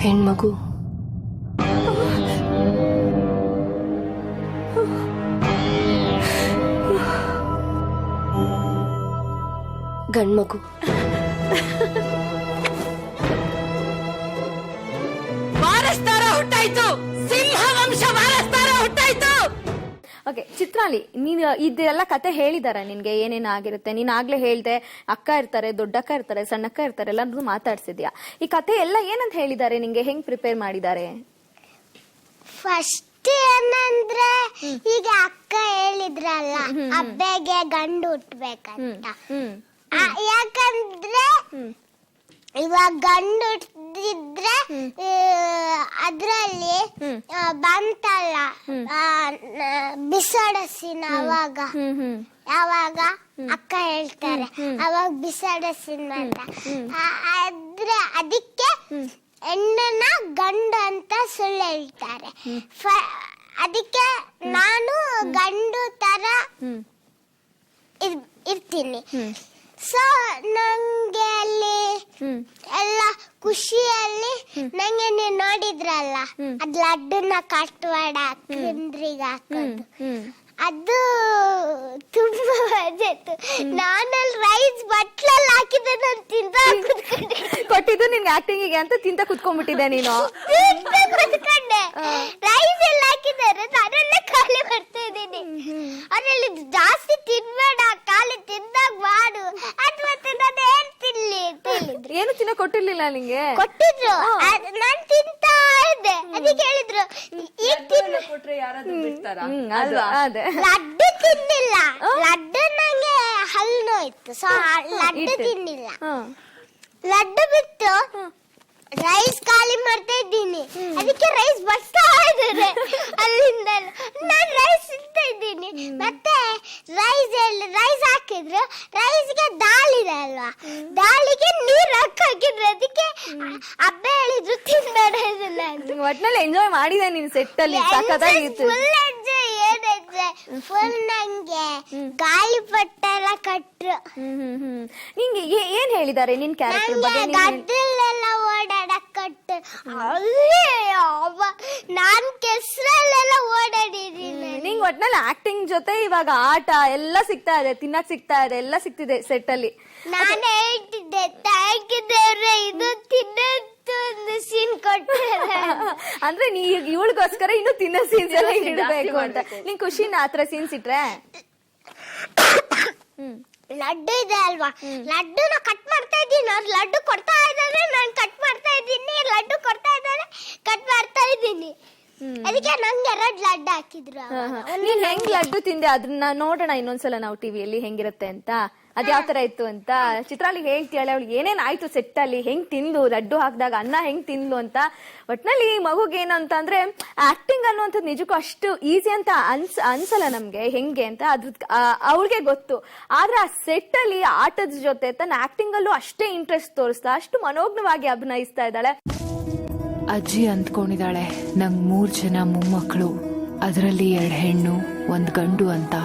ಹೆಣ್ಮಗು ಗಂಡ್ಮಗು. ವಾರಸ್ದಾರ ಹುಟ್ಟಾಯ್ತು, ಸಿಂಹ ವಂಶ ವಾರಸ್ದಾರ ಹುಟ್ಟಾಯ್ತು. ಓಕೆ, ಚಿತ್ರಾಲಿ, ನೀನು ಇದೆಲ್ಲ ಕತೆ ಹೇಳಿದಾರ ನಿನ್ಗೆ ಏನೇನ್ ಆಗಿರುತ್ತೆ? ನೀನ್ ಆಗ್ಲೇ ಹೇಳ್ದೆ ಅಕ್ಕ ಇರ್ತಾರೆ, ದೊಡ್ಡಕ್ಕ ಇರ್ತಾರೆ, ಸಣ್ಣಕ್ಕ ಇರ್ತಾರೆ, ಎಲ್ಲಾದ್ರೂ ಮಾತಾಡ್ಸಿದ್ಯಾ. ಈ ಕತೆ ಎಲ್ಲ ಏನಂತ ಹೇಳಿದ್ದಾರೆ ನಿಂಗೆ? ಹೆಂಗ್ ಪ್ರಿಪೇರ್ ಮಾಡಿದ್ದಾರೆ? ಫಸ್ಟ್ ಏನಂದ್ರೆ ಈಗ ಅಕ್ಕ ಹೇಳಿದ್ರಲ್ಲ ಅಬ್ಬೆಗೆ ಗಂಡು ಹುಟ್ಬೇಕಂತ. ಯಾಕಂದ್ರೆ ಇವಾಗ ಗಂಡು ಹುಟ್ಟಿದ್ರೆ ಅದ್ರಲ್ಲಿ ಬಂತಲ್ಲ ಬಿಸಾಡಸಿನ ಅವಾಗ ಯಾವಾಗ ಅಕ್ಕ ಹೇಳ್ತಾರೆ ಅವಾಗ ಬಿಸಾಡಸಿನ ಅಂತ. ಅದಕ್ಕೆ ಹೆಣ್ಣನ್ನ ಗಂಡು ಅಂತ ಸುಳ್ಳು ಹೇಳ್ತಾರೆ. ಅದಕ್ಕೆ ನಾನು ಗಂಡು ತರ ಇರ್ತೀನಿ. ಸೊ ನಂಗೆ ಅಲ್ಲಿ ಎಲ್ಲ ಖುಷಿಯಲ್ಲಿ ನಂಗೆ ನೀವು ನೋಡಿದ್ರಲ್ಲ ಅದ್ ಲಡ್ಡನ್ನ ಕಟ್ವಾಡ ಕುಂದ್ರಿಗೆ ಹಾಕೋದು, ಅದು ತುಂಬಾ ಮಜಾ ಇತ್ತು. ನಾನಲ್ಲಿ ರೈಸ್ ಬಟ್ಲಲ್ಲಿ ಹಾಕಿದ್ದೆ ನಾನು ತಿಂತ ಕೊಟ್ಟಿದ್ದು ನಿನ್ಗೆ ಆಕ್ಟಿಂಗಿಗೆ ಅಂತ ತಿಂತ ಕುತ್ಕೊಂಡ್ಬಿಟ್ಟಿದ್ದೆ ನೀನು. ಕುತ್ಕೊಂಡೆ ರೈಸ್ ಎಲ್ಲ ಹಾಕಿದ್ದಾರೆ, ನಾನೆಲ್ಲ ಖಾಲಿ ಮಾಡ್ತಾ ಇದ್ದೀನಿ. ಅದ್ರಲ್ಲಿ ಜಾಸ್ತಿ ತಿನ್ಬೇಡ, ಖಾಲಿ ತಿಂದಾಗ ಮಾಡು. ಅದ್ ಮತ್ತೆ ನಾನು ಏನ್ ತಿನ್ಲಿ ಅಂತ ಹೇಳಿದ್ರು. ಏನು ತಿನ್ನ ಕೊಟ್ಟಿರ್ಲಿಲ್ಲ ನಿಂಗೆ? ಕೊಟ್ಟಿದ್ರು, ನಾನ್ ತಿಂತಾ ಇದ್ದೆ. ಅದಕ್ಕೆ ಹೇಳಿದ್ರು ಈಗ ತಿನ್ನು. ಅದೇ ಲಡ್ಡು ತಿನ್ನಿಲ್ಲ, ಲಡ್ಡು ನಂಗೆ ಹಲ್ಲು ನೋಯ್ತು, ಸೊ ಲಡ್ಡು ತಿನ್ನಿಲ್ಲ. ಲಡ್ಡು ಬಿಟ್ಟು ರೈಸ್ ಖಾಲಿ ಮಾಡ್ತಾ ಇದ್ದೀನಿ. ಅದಕ್ಕೆ ರೈಸ್ ಬರ್ತಾ ಇದ್ದಾರೆ ಅಲ್ಲಿಂದ. ನಾನು ರೈಸ್ ತಿಂತಾ ಇದ್ದೀನಿ. ಮತ್ತೆ ರೈಸ್ ಹಾಕಿದ್ರು, ರೈಸ್ಗೆ ದಾಲ್ ಇದೆ ಅಲ್ವಾ, ದಾಲಿಗೆ ನೀರ್ ಹಾಕಿದ್ರು. ಅದಕ್ಕೆ ಹಬ್ಬ ಹೇಳಿದ್ರು ತಿನ್ಬೇಡ ಇದನ್ನ ಅಂತ. ಒಟ್ನಲ್ಲಿ ಎಂಜಾಯ್ ಮಾಡಿದೆ ನೀನ್ ಸೆಟ್ ಅಲ್ಲಿ, ಸಖತ್ತಾಗಿತ್ತು. ಫುಲ್ ಎಂಜಾಯ್, ಏನ್ ಎಂಜಾಯ್, ಫುಲ್ ನಂಗೆ ಗಾಳಿಪಟ ಕಟ್ರು. ನಿಂಗೆ ಏನ್ ಹೇಳಿದ್ದಾರೆ ನಿನ್ ಕ್ಯಾರೆಕ್ಟರ್ ಬಗ್ಗೆ? ಗದ್ದಲೆಲ್ಲ ಓಡಾಡಕ್ ಕಟ್ಟು, ನಾನ್ ಕೆಸರಲ್ಲೆಲ್ಲ ಓಡಾಡಿದೀನಿ. ನಿಂಗ್ ಒಟ್ನಲ್ಲಿ ಆಕ್ಟಿಂಗ್ ಜೊತೆ ಇವಾಗ ಆಟ ಎಲ್ಲ ಸಿಗ್ತಾ ಇದೆ, ತಿನ್ನಕ್ ಸಿಗ್ತಾ ಇದೆ, ಎಲ್ಲ ಸಿಗ್ತಿದೆ ಸೆಟ್ ಅಲ್ಲಿ. ನಾನೇ ಹೇಳ್ತಿದ್ದೆ ಥ್ಯಾಂಕ್ ಯು ದೇವ್ರೆ, ಇದು ತಿನ್ನೋದು ಒಂದು ಸೀನ್ ಕೊಟ್ಟಿದ್ದಾರೆ. ಅಂದ್ರೆ ನೀ ಇವಳಿಗೋಸ್ಕರ ಇನ್ನು ತಿನ್ನೋ ಸೀನ್ಸ್ ಎಲ್ಲ ಇಡಬೇಕು ಅಂತ ನಿಂಗ್ ಖುಷಿನ ಆತರ ಸೀನ್ಸ್ ಇಟ್ರೆ? ಲಡ್ಡು ಇದೆ ಅಲ್ವಾ, ಲಡ್ಡುನ ಕಟ್ ಮಾಡ್ತಾ ಇದ್ದೀನಿ, ಅವ್ರು ಲಡ್ಡು ಕೊಡ್ತಾ ಇದ್ದಾರೆ, ನಾನು ಕಟ್ ಮಾಡ್ತಾ ಇದ್ದೀನಿ, ಲಡ್ಡು ಕೊಡ್ತಾ ಇದ್ದಾರೆ, ಕಟ್ ಮಾಡ್ತಾ ಇದ್ದೀನಿ. ಅದಕ್ಕೆ ನಂಗೆ 2 ಲಡ್ಡು ಹಾಕಿದ್ರು. ನೀನ್ ಹೆಂಗ್ ಲಡ್ಡು ತಿಂದೆ ಅದನ್ನ ನೋಡೋಣ ಇನ್ನೊಂದ್ಸಲ ನಾವು ಟಿವಿಯಲ್ಲಿ ಹೆಂಗಿರುತ್ತೆ ಅಂತ. ಅದ್ ಯಾವ ತರ ಇತ್ತು ಅಂತ ಚಿತ್ರಾಲಿ ಹೇಳ್ತಿಯಾಳೆ, ಅವಳು ಏನೇನ್ ಆಯ್ತು ಸೆಟ್ ಅಲ್ಲಿ, ಹೆಂಗ್ ತಿಂದ್ಲು, ಲಡ್ಡು ಹಾಕಿದಾಗ ಅನ್ನ ಹೆಂಗ್ ತಿಂದ್ಲು ಅಂತ. ಒಟ್ನಲ್ಲಿ ಈ ಮಗುಗೆ ಏನಂತ ಅಂದ್ರೆ ಆಕ್ಟಿಂಗ್ ಅನ್ನುವಂಥದ್ದು ನಿಜಕ್ಕೂ ಅಷ್ಟು ಈಸಿ ಅಂತ ಅನ್ಸಲ್ಲ ನಮ್ಗೆ ಹೆಂಗೆ ಅಂತ, ಅದ್ರ ಅವಳಿಗೆ ಗೊತ್ತು. ಆದ್ರೆ ಆ ಸೆಟ್ ಅಲ್ಲಿ ಆಟದ ಜೊತೆ ತನ್ನ ಆಕ್ಟಿಂಗ್ ಅಲ್ಲೂ ಅಷ್ಟೇ ಇಂಟ್ರೆಸ್ಟ್ ತೋರಿಸ್ತಾ, ಅಷ್ಟು ಮನೋಜ್ಞವಾಗಿ ಅಭಿನಯಿಸ್ತಾ ಇದ್ದಾಳೆ. ಅಜ್ಜಿ ಅಂದ್ಕೊಂಡಿದ್ದಾಳೆ ನಂಗ್ 3 ಜನ ಮೊಮ್ಮಕ್ಕಳು, ಅದರಲ್ಲಿ 2 ಹೆಣ್ಣು 1 ಗಂಡು ಅಂತ.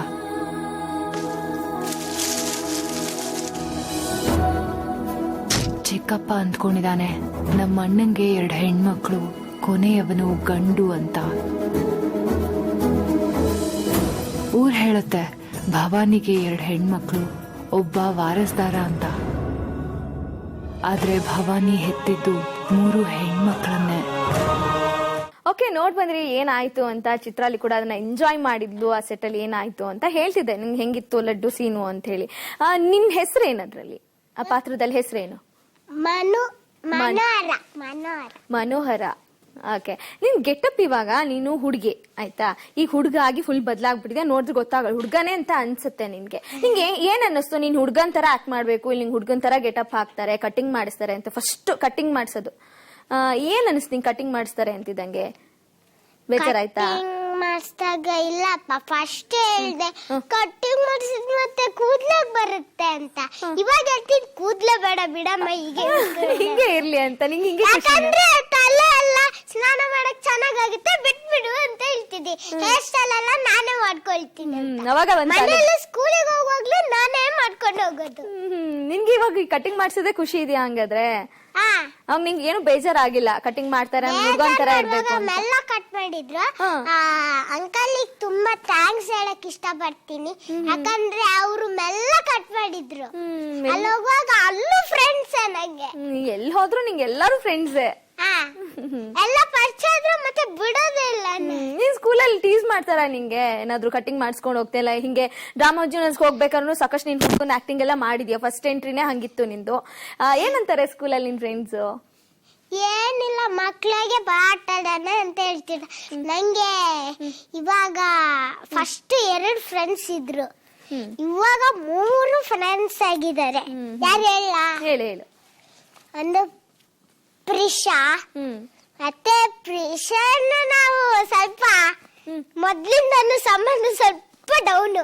ಚಿಕ್ಕಪ್ಪ ಅಂದ್ಕೊಂಡಿದ್ದಾನೆ ನಮ್ಮ ಅಣ್ಣಂಗೆ 2 ಹೆಣ್ಮಕ್ಳು, ಕೊನೆಯವನು ಗಂಡು ಅಂತ. ಊರ್ ಹೇಳುತ್ತೆ ಭವಾನಿಗೆ 2 ಹೆಣ್ಮಕ್ಳು, ಒಬ್ಬ ವಾರಸ್ದಾರ ಅಂತ. ಆದ್ರೆ ಭವಾನಿ ಹೆತ್ತಿದ್ದು 3 ಹೆಣ್ಮಕ್ಳನ್ನೇ. ಓಕೆ, ನೋಡ್ ಬಂದ್ರಿ ಏನಾಯ್ತು ಅಂತ. ಚಿತ್ರಾಲಿ ಕೂಡ ಅದನ್ನ ಎಂಜಾಯ್ ಮಾಡಿದ್ಲು, ಆ ಸೆಟ್ ಅಲ್ಲಿ ಏನಾಯ್ತು ಅಂತ ಹೇಳ್ತಿದ್ದೆ, ನಿಂಗೆ ಹೆಂಗಿತ್ತು ಲಡ್ಡು ಸೀನು ಅಂತ ಹೇಳಿ. ನಿನ್ ಹೆಸರೇನು ಅದ್ರಲ್ಲಿ, ಆ ಪಾತ್ರದಲ್ಲಿ ಹೆಸರೇನು? ಮನೋಹರ. ಓಕೆ, ನಿನ್ ಗೆಟಪ್ ಇವಾಗ ನೀನು ಹುಡುಗಿ ಆಯ್ತಾ, ಈಗ ಹುಡುಗ ಆಗಿ ಫುಲ್ ಬದಲಾಗ್ಬಿಟ್ಟಿದೆ, ನೋಡಿದ್ರೆ ಗೊತ್ತಾಗಲ್ಲ ಹುಡುಗನೇ ಅಂತ ಅನ್ಸುತ್ತೆ ನಿನ್ಗೆ. ನಿಂಗೆ ಏನ್ ಅನ್ನಿಸ್ತು ನೀನ್ ಹುಡುಗನ್ ತರ ಆಕ್ಟ್ ಮಾಡ್ಬೇಕು, ಇಲ್ಲಿ ಹುಡುಗನ್ ತರ ಗೆಟಪ್ ಹಾಕ್ತಾರೆ, ಕಟಿಂಗ್ ಮಾಡಿಸ್ತಾರೆ ಅಂತ? ಫಸ್ಟ್ ಕಟಿಂಗ್ ಮಾಡಿಸೋದು ಏನ್ ಅನಿಸ್ತು ನಿಂಗೆ? ಕಟಿಂಗ್ ಮಾಡಿಸ್ತಾರೆ ಅಂತಿದ್ದಂಗೆ ಬೇಜಾರಾಯ್ತಾ? ಮಾಡಿಸಿದಾಗ ಇಲ್ಲಪ್ಪ, ಫಸ್ಟ್ ಹೇಳ್ದೆ ಕಟ್ಟಿಂಗ್ ಮಾಡಿಸಿದ್ ಮತ್ತೆ ಕೂದ್ಲಾಗ್ ಬರುತ್ತೆ ಅಂತ. ಇವಾಗ ಹೇಳ್ತೀನಿ ಕೂದ್ಲೇ ಬೇಡ ಬಿಡಮ್ಮ, ಹಿಂಗೆ ಇರ್ಲಿ ಅಂತ. ನಿಂಗೆ ಹಿಂಗೆ ಯಾಕಂದ್ರೆ ತಲೆ ಎಲ್ಲ ಸ್ನಾನ ಮಾಡಕ್ ಚೆನ್ನಾಗಾಗುತ್ತೆ, ಬಿಟ್ಬಿಡು ಅಂತ ಹೇಳ್ತಿದ್ದೆ. ಹೇರ್ ಸ್ಟೈಲ್ ಎಲ್ಲ ನಾನೇ ಮಾಡ್ಕೊಳ್ತೀನಿ. ಅವಾಗ ಮನೆಯಲ್ಲಿ ಸ್ಕೂಲಿಗೆ ಹೋಗುವಾಗ್ಲೂ ನಾನೇ ಮಾಡ್ಕೊಂಡು ಹೋಗೋದು. ನಿನ್ಗೆ ಇವಾಗ ಕಟಿಂಗ್ ಮಾಡ್ಸೋದೇ ಖುಷಿ ಇದೆಯಾ ಹಂಗಾದ್ರೆ? ಅವಾಗ ನಿಂಗೆ ಏನು ಬೇಜಾರಾಗಿಲ್ಲ ಕಟಿಂಗ್ ಮಾಡ್ತಾರೆ ಹುಡುಗನ್ ತರ ಇರ್ಬೇಕು ಅಂತ ಮೆಲ್ಲ ಕಟ್ ಮಾಡಿದ್ರು. ಅಂಕಲ್ ತುಂಬಾ ಥ್ಯಾಂಕ್ಸ್ ಹೇಳಕ್ ಇಷ್ಟ ಪಡ್ತೀನಿ, ಯಾಕಂದ್ರೆ ಅವರು ಮೆಲ್ಲ ಕಟ್ ಮಾಡಿದ್ರು. ಅಲ್ಲಿ ಹೋಗುವಾಗ ಅಲ್ಲೂ ಫ್ರೆಂಡ್ಸ್ ನಂಗೆ. ಎಲ್ಲಿ ಹೋದ್ರು ನಿಂಗೆ ಎಲ್ಲಾರು ಫ್ರೆಂಡ್ಸೇ. ಎಲ್ಲ ಪರಿಚಯ ಆದ್ರು ಮತ್ತೆ ಬಿಡೋದಿಲ್ಲ. ನೀನ್ ಸ್ಕೂಲಲ್ಲಿ ಟೀಸ್ ಮಾಡ್ತಾರ ನಿಂಗೆ ಏನಾದ್ರು ಕಟಿಂಗ್ ಮಾಡ್ಸ್ಕೊಂಡ್ ಹೋಗ್ತಿಲ್ಲ? ಹಿಂಗೆ ಡ್ರಾಮಾ ಜೂನಿಯರ್ಸ್ ಹೋಗ್ಬೇಕಾದ್ರೂ ಸಾಕಷ್ಟು ನೀನ್ ಹುಡ್ಕೊಂಡು ಆಕ್ಟಿಂಗ್ ಎಲ್ಲ ಮಾಡಿದ್ಯಾ. ಫಸ್ಟ್ ಎಂಟ್ರಿನೇ ಹಂಗಿತ್ತು ನಿಂದು. ಏನಂತಾರೆ ಸ್ಕೂಲಲ್ಲಿ ನಿನ್ ಫ್ರೆಂಡ್ಸ್? ಏನಿಲ್ಲ, ಮಕ್ಳಿಗೆ ಆಟ ಆಡೋಣ ಅಂತ ಹೇಳ್ತಿದ್ದ. ನಂಗೆ ಇವಾಗ ಫಸ್ಟ್ 2 ಫ್ರೆಂಡ್ಸ್ ಇದ್ರು, ಇವಾಗ 3 ಫ್ರೆಂಡ್ಸ್ ಆಗಿದ್ದಾರೆ. ಯಾರು ಹೇಳು. ಒಂದು ಪ್ರಿಷಾ, ಮತ್ತೆ ಪ್ರಿಷಾನ ನಾವು ಸ್ವಲ್ಪ ಮೊದ್ಲಿಂದನು ಸಂಬಂಧ ಸ್ವಲ್ಪ ಡೌನು.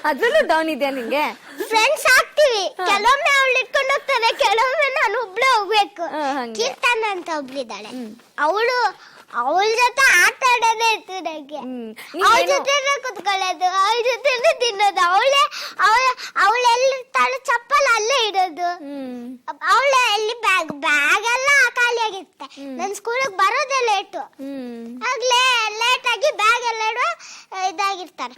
ಅದ್ರಲ್ಲೂ ಡೌನ್ ಇದೆಯಾ ನಿಂಗೆ? ಫ್ರೆಂಡ್ಸ್ ಆಗ್ತೀವಿ, ಕೆಲವೊಮ್ಮೆ ಅವಳು ಇಟ್ಕೊಂಡು ಹೋಗ್ತಾನೆ, ಕೆಲವೊಮ್ಮೆ ನಾನು ಒಬ್ಳೆ ಹೋಗ್ಬೇಕು. ಕೀರ್ತನ ಅಂತ ಒಬ್ಳಿದ್ದಾಳೆ, ಅವಳ ಜೊತೆ ಆಟ ಆಡೋದೇ ಇತ್ತು ನಂಗೆ. ಅವಳ ಜೊತೆನೆ ಕುತ್ಕೊಳ್ಳೋದು, ಅವಳ ಜೊತೆನೆ ತಿನ್ನೋದು. ಅವಳು ಎಲ್ಲಿರ್ತಾಳೆ ಚಪ್ಪಲ್ ಅಲ್ಲೇ ಇಡೋದು. ಅವಳ ಎಲ್ಲಿ ಬ್ಯಾಗ್ ಎಲ್ಲ ಖಾಲಿ ಆಗಿರುತ್ತೆ. ನನ್ ಸ್ಕೂಲಿಗೆ ಬರೋದೇ ಲೇಟು, ಆಗ್ಲೇ ಲೇಟ್ ಆಗಿ ಬ್ಯಾಗ್ ಎಲ್ಲ ಇದಾಗಿರ್ತಾರೆ.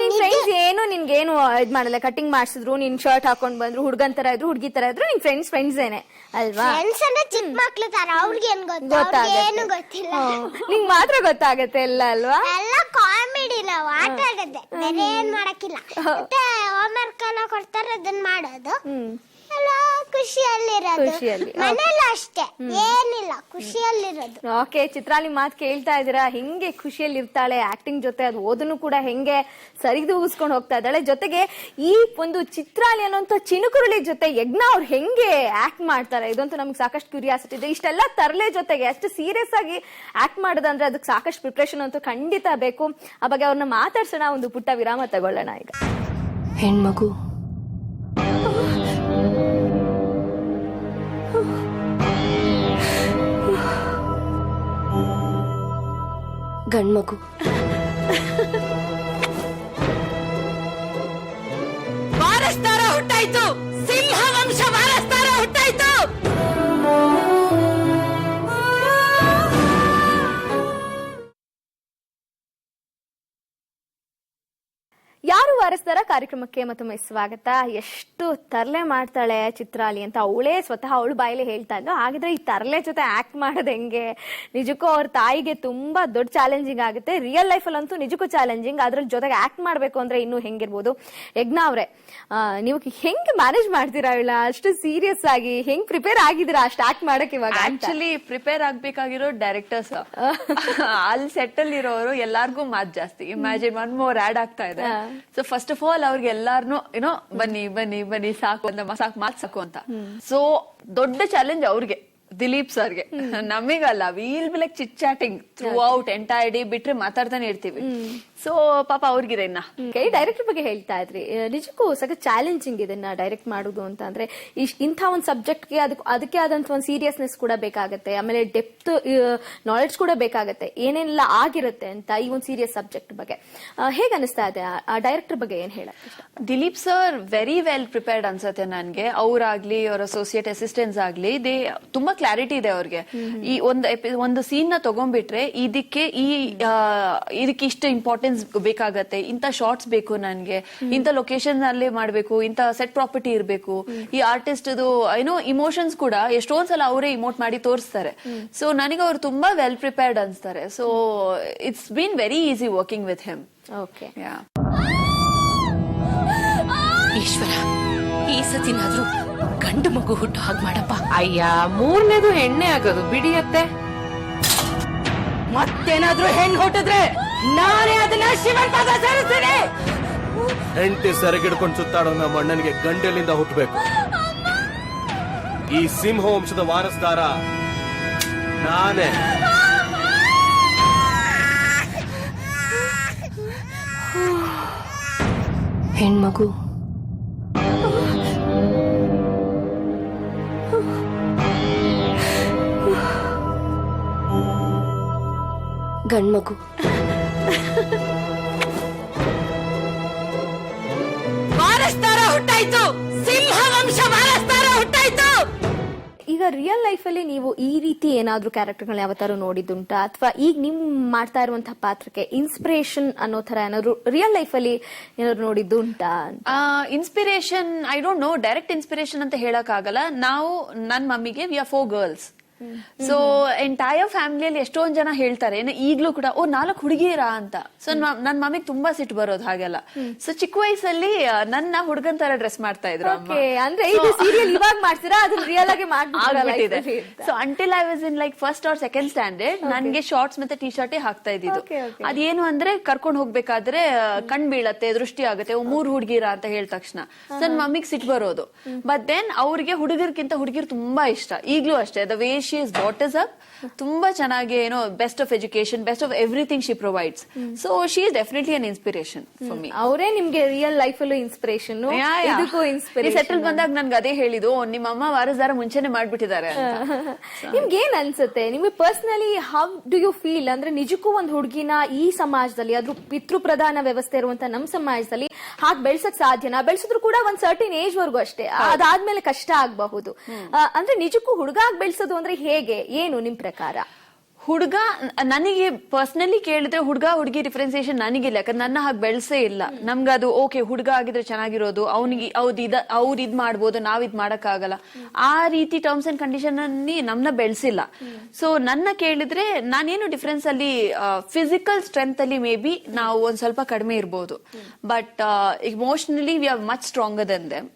ನಿನ್ ಫ್ರೆಂಡ್ಸ್ ಏನು ನಿನ್ಗೇನು ಇದ್ ಮಾಡಲ್ಲ? ಕಟಿಂಗ್ ಮಾಡ್ಸಿದ್ರು, ನಿನ್ ಶರ್ಟ್ ಹಾಕೊಂಡ್ ಬಂದ್ರು, ಹುಡ್ಗನ್ ತರ ಇದ್ರು, ಹುಡ್ಗಿ ತರ ಇದ್ರು, ನಿನ್ ಫ್ರೆಂಡ್ಸ್ ಏನೆ ಅಲ್ವಾ? ಫ್ರೆಂಡ್ಸ್ ಅಂದ್ರೆ ಚಿಕ್ಕ ಮಕ್ಳು ತರ, ಅವ್ರಿಗೆ ಏನ್ ಏನು ಗೊತ್ತಿಲ್ಲ. ನಿಂಗ್ ಮಾತ್ರ ಗೊತ್ತಾಗತ್ತೆ ಎಲ್ಲ ಅಲ್ವಾ? ಎಲ್ಲ ಕಾಮಿಡಿ, ನಾವು ಆಟ ಆಡೋದೆ, ಬೇರೆ ಏನ್ ಮಾಡಕ್ಕಿಲ್ಲ. ಮತ್ತೆ ಹೋಮ್ವರ್ಕ್ ಎಲ್ಲ ಕೊಡ್ತಾರೆ, ಅದನ್ನ ಮಾಡೋದು. ಎಲ್ಲ ಖುಷಿಯಲ್ಲಿರೋದು. ಮನೇಲಿ ಅಷ್ಟೇ, ಏನಿಲ್ಲ, ಖುಷಿಯಲ್ಲಿರೋದು. ಓಕೆ, ಚಿತ್ರಾಲಿ ಮಾತು ಕೇಳ್ತಾ ಇದೀರಾ? ಹೆಂಗೆ ಖುಷಿಯಲ್ಲಿ ಇರ್ತಾಳೆ ಆಕ್ಟಿಂಗ್ ಜೊತೆ, ಅದು ಓದನ್ನು ಕೂಡ ಹೆಂಗೆ ಸರಿದೂಗಿಸ್ಕೊಂಡು ಹೋಗ್ತಾ ಇದ್ದಾಳೆ. ಜೊತೆಗೆ ಈ ಒಂದು ಚಿತ್ರಾಲಿ ಅನ್ನೋಂಥ ಚಿನುಕುರುಳಿ ಜೊತೆ ಯಜ್ಞ ಅವ್ರು ಹೆಂಗೆ ಆಕ್ಟ್ ಮಾಡ್ತಾರೆ, ಇದಂತೂ ನಮ್ಗೆ ಸಾಕಷ್ಟು ಕ್ಯೂರಿಯಾಸಿಟಿ ಇದೆ. ಇಷ್ಟೆಲ್ಲ ತರಲೆ ಜೊತೆಗೆ ಅಷ್ಟು ಸೀರಿಯಸ್ ಆಗಿ ಆಕ್ಟ್ ಮಾಡೋದಂದ್ರೆ ಅದಕ್ಕೆ ಸಾಕಷ್ಟು ಪ್ರಿಪ್ರೇಷನ್ ಅಂತೂ ಖಂಡಿತ ಬೇಕು. ಆ ಬಗ್ಗೆ ಅವ್ರನ್ನ ಮಾತಾಡ್ಸೋಣ, ಒಂದು ಪುಟ್ಟ ವಿರಾಮ ತಗೊಳ್ಳೋಣ ಈಗ. ಹೆಣ್ಮಗು ಗಂಡ್ಮಗು ವಾರಸ್ದಾರ ಹುಟ್ಟಾಯ್ತು, ಸಿಂಹ ವಂಶ ವಾರಸ್ದಾರ ಹುಟ್ಟಾಯ್ತು. ಯಾರು ವಾರಸ್ದಾರ ಕಾರ್ಯಕ್ರಮಕ್ಕೆ ಮತ್ತೊಮ್ಮೆ ಸ್ವಾಗತ. ಎಷ್ಟು ತರಲೆ ಮಾಡ್ತಾಳೆ ಚಿತ್ರಾಲಿ ಅಂತ ಅವಳೇ ಸ್ವತಃ ಅವಳು ಬಾಯಲ್ಲಿ ಹೇಳ್ತಾ ಇದ್ಲು. ಹಾಗಿದ್ರೆ ಈ ತರಲೆ ಜೊತೆ ಆಕ್ಟ್ ಮಾಡೋದು ಹೆಂಗೆ? ನಿಜಕ್ಕೂ ಅವ್ರ ತಾಯಿಗೆ ತುಂಬಾ ದೊಡ್ಡ ಚಾಲೆಂಜಿಂಗ್ ಆಗುತ್ತೆ. ರಿಯಲ್ ಲೈಫಲ್ಲಿ ಅಂತೂ ನಿಜಕ್ಕೂ ಚಾಲೆಂಜಿಂಗ್, ಅದ್ರ ಜೊತೆಗೆ ಆಕ್ಟ್ ಮಾಡ್ಬೇಕು ಅಂದ್ರೆ ಇನ್ನೂ ಹೆಂಗಿರ್ಬೋದು? ಯಜ್ಞ ಅವ್ರೆ, ನೀವು ಹೆಂಗ್ ಮ್ಯಾನೇಜ್ ಮಾಡ್ತೀರಾ ಇವಳ? ಅಷ್ಟು ಸೀರಿಯಸ್ ಆಗಿ ಹೆಂಗ್ ಪ್ರಿಪೇರ್ ಆಗಿದ್ದೀರಾ ಅಷ್ಟು ಆಕ್ಟ್ ಮಾಡಕ್ ಇವಾಗ? ಆಕ್ಚುಲಿ ಪ್ರಿಪೇರ್ ಆಗ್ಬೇಕಾಗಿರೋ ಡೈರೆಕ್ಟರ್ಸ್, ಅಲ್ಲಿ ಸೆಟ್ ಅಲ್ಲಿ ಇರೋರು ಎಲ್ಲಾರ್ಗು ಮಾತ್ ಜಾಸ್ತಿ. ಇಮ್ಯಾಜಿನ್ 1 more ಆಡ್ ಆಗ್ತಾ ಇದೆ. ಸೊ ಫಸ್ಟ್ ಆಫ್ ಆಲ್ ಅವ್ರಿಗೆ ಎಲ್ಲಾರ್ನು ಏನೋ ಬನ್ನಿ ಸಾಕು ಅಂತ, ಮಾತ್ ಸಾಕು ಅಂತ. ಸೊ ದೊಡ್ಡ ಚಾಲೆಂಜ್ ಅವ್ರಿಗೆ, ದಿಲೀಪ್ ಸರ್ಗೆ. ನಮಗಲ್ಲ, we'll be like chit chatting throughout entire day, ಬಿಟ್ರೆ ಮಾತಾಡ್ತಾನೆ ಇರ್ತೀವಿ. ಸೊ ಪಾಪ ಅವ್ರಿಗಿದೆ. ಇನ್ನ ಡೈರೆಕ್ಟರ್ ಬಗ್ಗೆ ಹೇಳ್ತಾ ಇದ್ರಿ, ನಿಜಕ್ಕೂ ಸಖತ್ ಚಾಲೆಂಜಿಂಗ್ ಇದನ್ನ ಡೈರೆಕ್ಟ್ ಮಾಡುದು ಅಂತ ಅಂದ್ರೆ. ಇಂಥ ಒಂದು ಸಬ್ಜೆಕ್ಟ್ಗೆ ಅದಕ್ಕೆ ಆದಂತ ಒಂದು ಸೀರಿಯಸ್ನೆಸ್ ಕೂಡ ಬೇಕಾಗತ್ತೆ, ಆಮೇಲೆ ಡೆಪ್ತ್ ನಾಲೆಡ್ಜ್ ಕೂಡ ಬೇಕಾಗತ್ತೆ, ಏನೆಲ್ಲ ಆಗಿರುತ್ತೆ ಅಂತ ಈ ಒಂದು ಸೀರಿಯಸ್ ಸಬ್ಜೆಕ್ಟ್ ಬಗ್ಗೆ. ಹೇಗ್ ಅನಿಸ್ತಾ ಇದೆ? ಆ ಡೈರೆಕ್ಟರ್ ಬಗ್ಗೆ ಏನ್ ಹೇಳಕ್ ಇಷ್ಟ? Dileep sir very well prepared ಅನ್ಸತ್ತೆ ನನ್ಗೆ. ಅವ್ರಾಗ್ಲಿ, ಅವ್ರ ಅಸೋಸಿಯೇಟ್ ಅಸಿಸ್ಟೆಂಟ್ಸ್ ಆಗ್ಲಿ, ತುಂಬಾ ಕ್ಲಾರಿಟಿ ಇದೆ ಅವ್ರಿಗೆ. ಈ ಒಂದು ಸೀನ್ ನ ತಗೊಂಡ್ಬಿಟ್ರೆ ಇದಕ್ಕೆ ಇಷ್ಟು ಇಂಪಾರ್ಟೆನ್ಸ್ ಬೇಕಾಗತ್ತೆ, ಇಂತ ಶಾರ್ಟ್ಸ್ ಬೇಕು ನನ್ಗೆ, ಇಂತ ಲೊಕೇಶನ್ ಅಲ್ಲೇ ಮಾಡ್ಬೇಕು, ಇಂತ ಸೆಟ್ ಪ್ರಾಪರ್ಟಿ ಇರ್ಬೇಕು. ಈ ಆರ್ಟಿಸ್ಟ್ ಏನೋ ಇಮೋಷನ್ಸ್ ಕೂಡ ಎಷ್ಟೊಂದ್ಸಲ ಅವರೇ ಇಮೋಟ್ ಮಾಡಿ ತೋರಿಸ್ತಾರೆ. ಸೊ ನನಗೆ ಅವ್ರು ತುಂಬಾ ವೆಲ್ ಪ್ರಿಪೇರ್ಡ್ ಅನ್ಸ್ತಾರೆ. So it's been very easy working with him. Okay, Ishwara, ಈ ಸತಿನಾದ್ರೂ ಗಂಡು ಮಗು ಹುಟ್ಟು ಹಾಗೆ ಮಾಡಪ್ಪ. ಅಯ್ಯ, 3ನೇದು ಹೆಣ್ಣೆ ಆಗೋದು ಬಿಡಿಯತ್ತೆ. ಮತ್ತೇನಾದ್ರೂ ಹೆಣ್ಣು ಹುಟ್ಟಿದ್ರೆ ನಾನೇ ಅದನ್ನ ಶಿವನ್ ಪಾದ ಸೇರಿಸ್ತೀನಿ. ಹೆಂಡತಿ ಸೆರಗಿಡ್ಕೊಂಡು ಸುತ್ತಾಡೋ ನಮ್ಮ ಅಣ್ಣನಿಗೆ ಗಂಡೆಲಿಂದ ಹುಟ್ಟಬೇಕು. ಈ ಸಿಂಹ ವಂಶದ ವಾರಸ್ದಾರ ನಾನೇ. ಹೆಣ್ಮಗು ಗಂಡ್ಮಗು ವಾರಸ್ದಾರ ಹುಟ್ಟಾಯ್ತು, ಸಿಂಹ ವಂಶ ವಾರಸ್ದಾರ ಹುಟ್ಟಾಯ್ತು. ಈಗ ರಿಯಲ್ ಲೈಫ್ ಅಲ್ಲಿ ನೀವು ಈ ರೀತಿ ಏನಾದ್ರೂ ಕ್ಯಾರೆಕ್ಟರ್ಗಳನ್ನ ಯಾವತ್ತಾರು ನೋಡಿದ್ದುಂಟಾ, ಅಥವಾ ಈಗ ನೀವು ಮಾಡ್ತಾ ಇರುವಂತಹ ಪಾತ್ರಕ್ಕೆ ಇನ್ಸ್ಪಿರೇಷನ್ ಅನ್ನೋ ತರ ಏನಾದ್ರು ರಿಯಲ್ ಲೈಫ್ ಅಲ್ಲಿ ಏನಾದ್ರು ನೋಡಿದ್ದು ಉಂಟಾ? Inspiration I don't know, direct inspiration ಅಂತ ಹೇಳಕ್ ಆಗಲ್ಲ. ನಾವು ನನ್ ಮಮ್ಮಿಗೆ we are 4 girls. So entire ಫ್ಯಾಮಿಲಿಯಲ್ಲಿ ಎಷ್ಟೊಂದ್ ಜನ ಹೇಳ್ತಾರೆ ಈಗ್ಲೂ ಕೂಡ 4 ಹುಡುಗಿಯರಾ ಅಂತ. ಸೊ ನನ್ ಮಮ್ಮಿಗೆ ತುಂಬಾ ಸಿಟ್ಟು ಬರೋದು ಹಾಗೆಲ್ಲ. ಸೊ ಚಿಕ್ಕ ವಯಸ್ಸಲ್ಲಿ ನನ್ನ ಹುಡುಗನ್ ತರ ಡ್ರೆಸ್ ಮಾಡ್ತಾ ಇದ್ರು ಅಮ್ಮ. ಅಂದ್ರೆ ಇದು ಸೀರಿಯಲ್ ಇವಾಗ ಮಾಡ್ತೀರಾ, ಅದನ್ನ ರಿಯಲ್ ಆಗಿ ಆಗ್ಬಿಟ್ಟಿದೆ. So until I was in like first or second standard ನನ್ಗೆ ಶಾರ್ಟ್ಸ್ ಮತ್ತೆ ಟಿ ಶರ್ಟೇ ಹಾಕ್ತಾ ಇದ್ದಿದ್ದು. ಅದೇನು ಅಂದ್ರೆ ಕರ್ಕೊಂಡ್ ಹೋಗ್ಬೇಕಾದ್ರೆ ಕಣ್ ಬೀಳತ್ತೆ, ದೃಷ್ಟಿ ಆಗುತ್ತೆ, 3 ಹುಡುಗಿರ ಅಂತ ಹೇಳಿದ ತಕ್ಷಣ ನನ್ ಮಮ್ಮಿಗೆ ಸಿಟ್ಟು ಬರೋದು. ಬಟ್ ದೆನ್ ಅವ್ರಿಗೆ ಹುಡುಗರ್ಕಿಂತ ಹುಡುಗಿರ್ ತುಂಬಾ ಇಷ್ಟ. ಈಗ್ಲೂ ಅಷ್ಟೇ, the way she is brought us up, ತುಂಬಾ ಚೆನ್ನಾಗಿ best of education, best of everything she provides. So she is definitely an inspiration for me. ಅವರೇ ನಿಮ್ಗೆ ರಿಯಲ್ ಲೈಫ್ ಅಲ್ಲೂ ಇನ್ಸ್ಪಿರೇಷನ್, ಇದಕ್ಕೂ ಇನ್ಸ್ಪಿರೇಷನ್. ಸೆಟಲ್ ಬಂದಾಗ ನನ್ಗೆ ಅದೇ ಹೇಳಿದ್ದು, ನಿಮ್ಮ ಅಮ್ಮ ವಾರಸ್ದಾರ ಮುಂಚೆನೆ ಮಾಡ್ಬಿಟ್ಟಿದ್ದಾರೆ ಅಂತ. ನಿಮ್ಗೆ ಏನ್ ಅನ್ಸುತ್ತೆ, ನಿಮ್ಗೆ personally how do you feel? ಅಂದ್ರೆ ನಿಜಕ್ಕೂ ಒಂದು ಹುಡುಗಿನ ಈ ಸಮಾಜದಲ್ಲಿ, ಅದ್ರ ಪಿತೃ ಪ್ರಧಾನ ವ್ಯವಸ್ಥೆ ಇರುವಂತ ನಮ್ ಸಮಾಜದಲ್ಲಿ ಹಾಗೆ ಬೆಳ್ಸಕ್ ಸಾಧ್ಯನಾ? ಬೆಳ್ಸಿದ್ರು ಕೂಡ ಒಂದ್ ಸರ್ಟಿನ್ ಏಜ್ ವರ್ಗು ಅಷ್ಟೇ, ಅದಾದ್ಮೇಲೆ ಕಷ್ಟ ಆಗಬಹುದು. ಅಂದ್ರೆ ನಿಜಕ್ಕೂ ಹುಡುಗ ಬೆಳ್ಸೋದು ಅಂದ್ರೆ ಹೇಗೆ, ಏನು ನಿಮ್ ಪ್ರಕಾರ? ಹುಡುಗ ನನಗೆ ಪರ್ಸನಲಿ ಕೇಳಿದ್ರೆ ಹುಡುಗ ಹುಡುಗಿ ಡಿಫ್ರೆನ್ಸಿಯೇಷನ್ ನನಗಿಲ್ಲ, ಯಾಕಂದ್ರೆ ನನ್ನ ಹಾಗೆ ಬೆಳ್ಸೇ ಇಲ್ಲ. ನಮ್ಗದು ಓಕೆ, ಹುಡುಗ ಆಗಿದ್ರೆ ಚೆನ್ನಾಗಿರೋದು, ಅವ್ನಿಗೆ ಅವ್ರು ಇದ್ ಮಾಡ್ಬೋದು, ನಾವ್ ಇದ್ ಮಾಡಕ್ ಆಗಲ್ಲ, ಆ ರೀತಿ ಟರ್ಮ್ಸ್ ಅಂಡ್ ಕಂಡೀಷನ್ ಅಲ್ಲಿ ನಮ್ನ ಬೆಳ್ಸಿಲ್ಲ. ಸೊ ನನ್ನ ಕೇಳಿದ್ರೆ ನಾನೇನು ಡಿಫ್ರೆನ್ಸ್ ಅಲ್ಲಿ ಫಿಸಿಕಲ್ ಸ್ಟ್ರೆಂತ್ ಅಲ್ಲಿ ಮೇ ಬಿ ನಾವು ಒಂದ್ ಸ್ವಲ್ಪ ಕಡಿಮೆ ಇರ್ಬೋದು, but emotionally we are much stronger than them.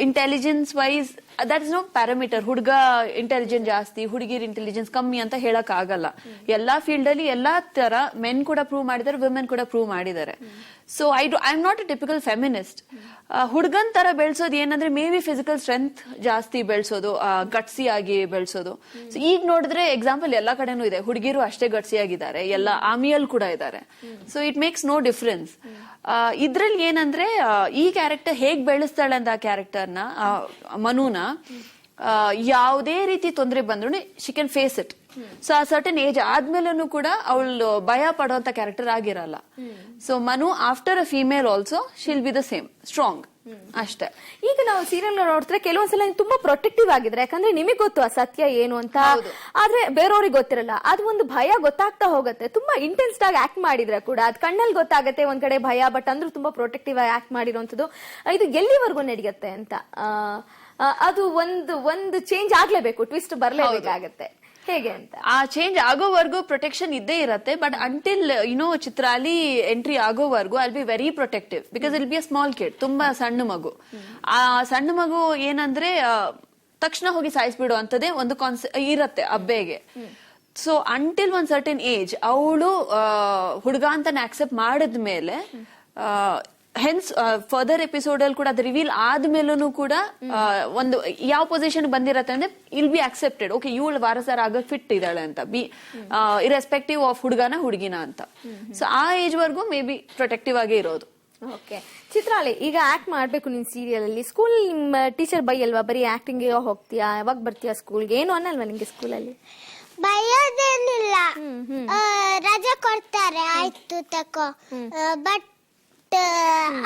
Intelligence wise that is no parameter. ಹುಡುಗ ಇಂಟೆಲಿಜೆನ್ಸ್ ಜಾಸ್ತಿ, ಹುಡುಗಿರ್ ಇಂಟೆಲಿಜೆನ್ಸ್ ಕಮ್ಮಿ ಅಂತ ಹೇಳಕ್ ಆಗಲ್ಲ. ಎಲ್ಲಾ ಫೀಲ್ಡ್ ಅಲ್ಲಿ ಎಲ್ಲಾ ತರ ಮೆನ್ ಕೂಡ ಪ್ರೂವ್ ಮಾಡಿದ್ದಾರೆ, ವಿಮೆನ್ ಕೂಡ ಪ್ರೂವ್ ಮಾಡಿದ್ದಾರೆ. So I am not a typical feminist. ಹುಡುಗನ್ ತರ ಬೆಳ್ಸೋದು ಏನಂದ್ರೆ ಮೇ ಬಿ ಫಿಸಿಕಲ್ ಸ್ಟ್ರೆಂತ್ ಜಾಸ್ತಿ ಬೆಳ್ಸೋದು, ಗಟ್ಸಿ ಆಗಿ ಬೆಳ್ಸೋದು. ಸೊ ಈಗ ನೋಡಿದ್ರೆ ಎಕ್ಸಾಂಪಲ್ ಎಲ್ಲಾ ಕಡೆನೂ ಇದೆ, ಹುಡುಗಿರು ಅಷ್ಟೇ ಗಟ್ಸಿ ಆಗಿದ್ದಾರೆ, ಎಲ್ಲ ಆರ್ಮಿಯಲ್ಲಿ ಕೂಡ ಇದ್ದಾರೆ. So it makes no difference. ಇದ್ರಲ್ಲಿ ಏನಂದ್ರೆ ಈ ಕ್ಯಾರೆಕ್ಟರ್ ಹೇಗ್ ಬೆಳೆಸ್ತಾಳೆ ಅಂತ, ಆ ಕ್ಯಾರೆಕ್ಟರ್ನ ಮನುನ ಯಾವುದೇ ರೀತಿ ತೊಂದರೆ ಬಂದ್ರು she can face it. So a certain age ಆದ್ಮೇಲೂ ಕೂಡ ಅವಳು ಭಯ ಪಡುವಂತ ಕ್ಯಾರೆಕ್ಟರ್ ಆಗಿರಲ್ಲ. So Manu after a female also she'll be the same strong ಅಷ್ಟೇ. ಈಗ ನಾವು ಸೀರಿಯಲ್ ನೋಡ್ತಾರೆ ಕೆಲವೊಂದ್ಸಲ ತುಂಬಾ ಪ್ರೊಟೆಕ್ಟಿವ್ ಆಗಿದ್ರೆ, ಯಾಕಂದ್ರೆ ನಿಮಗೆ ಗೊತ್ತು ಆ ಸತ್ಯ ಏನು ಅಂತ, ಆದ್ರೆ ಬೇರೆಯವ್ರಿಗೆ ಗೊತ್ತಿರಲ್ಲ. ಅದು ಒಂದು ಭಯ ಗೊತ್ತಾಗ್ತಾ ಹೋಗುತ್ತೆ. ತುಂಬಾ ಇಂಟೆನ್ಸ್ ಆಗಿ ಆಕ್ಟ್ ಮಾಡಿದ್ರೆ ಕೂಡ ಅದು ಕಣ್ಣಲ್ಲಿ ಗೊತ್ತಾಗತ್ತೆ ಒಂದ್ ಕಡೆ ಭಯ, ಬಟ್ ಅಂದ್ರೂ ತುಂಬಾ ಪ್ರೊಟೆಕ್ಟಿವ್ ಆಗಿ ಆಕ್ಟ್ ಮಾಡಿರೋಂಥದ್ದು. ಇದು ಎಲ್ಲಿವರೆಗೂ ನಡೆಯುತ್ತೆ ಅಂತ, ಅದು ಒಂದು ಚೇಂಜ್ ಆಗ್ಲೇಬೇಕು, ಟ್ವಿಸ್ಟ್ ಬರ್ಲೇಬೇಕಾಗತ್ತೆ, ಹೇಗೆ ಅಂತ? ಆ ಚೇಂಜ್ ಆಗೋವರೆಗೂ ಪ್ರೊಟೆಕ್ಷನ್ ಇದ್ದೇ ಇರತ್ತೆ. ಬಟ್ ಅಂಟಿಲ್ ಚಿತ್ರಾಲಿ ಎಂಟ್ರಿ ಆಗೋವರೆಗೂ I'll be very protective, because ಇಲ್ ಬಿ ಅ ಸ್ಮಾಲ್ ಕಿಡ್, ತುಂಬಾ ಸಣ್ಣ ಮಗು. ಆ ಸಣ್ಣ ಮಗು ಏನಂದ್ರೆ ತಕ್ಷಣ ಹೋಗಿ ಸಾಯಿಸ್ಬಿಡು ಅಂತದೇ ಒಂದು ಕಾನ್ಸೆಪ್ಟ್ ಇರತ್ತೆ ಅಬ್ಬೆಗೆ. ಸೊ ಅಂಟಿಲ್ ಒಂದ್ ಸರ್ಟನ್ ಏಜ್ ಅವಳು ಹುಡುಗ ಅಂತ ಆಕ್ಸೆಪ್ಟ್ ಮಾಡಿದ್ಮೇಲೆ, ಹೆನ್ಸ್ ಫರ್ದರ್ ಎಪಿಸೋಡ್ ಅಲ್ಲಿ ಕೂಡ ಅದು ರಿವೀಲ್ ಆದ್ಮೇಲೂ ಕೂಡ ಒಂದು ಯಾವ ಪೊಸಿಷನ್ ಬಂದಿರತ್ತೆ ಅಂದ್ರೆ ಇಲ್ ಬಿ ಅಕ್ಸೆಪ್ಟೆಡ್. ಓಕೆ, ಇವಳು ವಾರಸಾರ ಆಗ ಫಿಟ್ ಇದ್ದಾಳೆ ಅಂತ, ಬಿ ಇರೆಸ್ಪೆಕ್ಟಿವ್ ಆಫ್ ಹುಡುಗನ ಅಂತ. ಸೊ ಆ ಏಜ್ ವರ್ಗೂ ಮೇ ಬಿ ಪ್ರೊಟೆಕ್ಟಿವ್ ಆಗೇ ಇರೋದು. ಓಕೆ, ಚಿತ್ರಾಲಿ, ಈಗ ಆಕ್ಟ್ ಮಾಡ್ಬೇಕು ನಿನ್ ಸೀರಿಯಲ್ ಅಲ್ಲಿ. ಸ್ಕೂಲ್ ನಿಮ್ಮ ಟೀಚರ್ ಬೈ ಅಲ್ವಾ, ಬರೀ ಆಕ್ಟಿಂಗ್ ಹೋಗ್ತೀಯಾ, ಯಾವಾಗ ಬರ್ತೀಯಾ ಸ್ಕೂಲ್ಗೆ, ಏನು ಅನ್ನಲ್ವಾ ನಿಂಗೆ ಸ್ಕೂಲಲ್ಲಿ? ಬಯೋದೇನಿಲ್ಲ, ರಜೆ ಕೊಡ್ತಾರೆ, ಆಯ್ತು ತಕೋ. ಬಟ್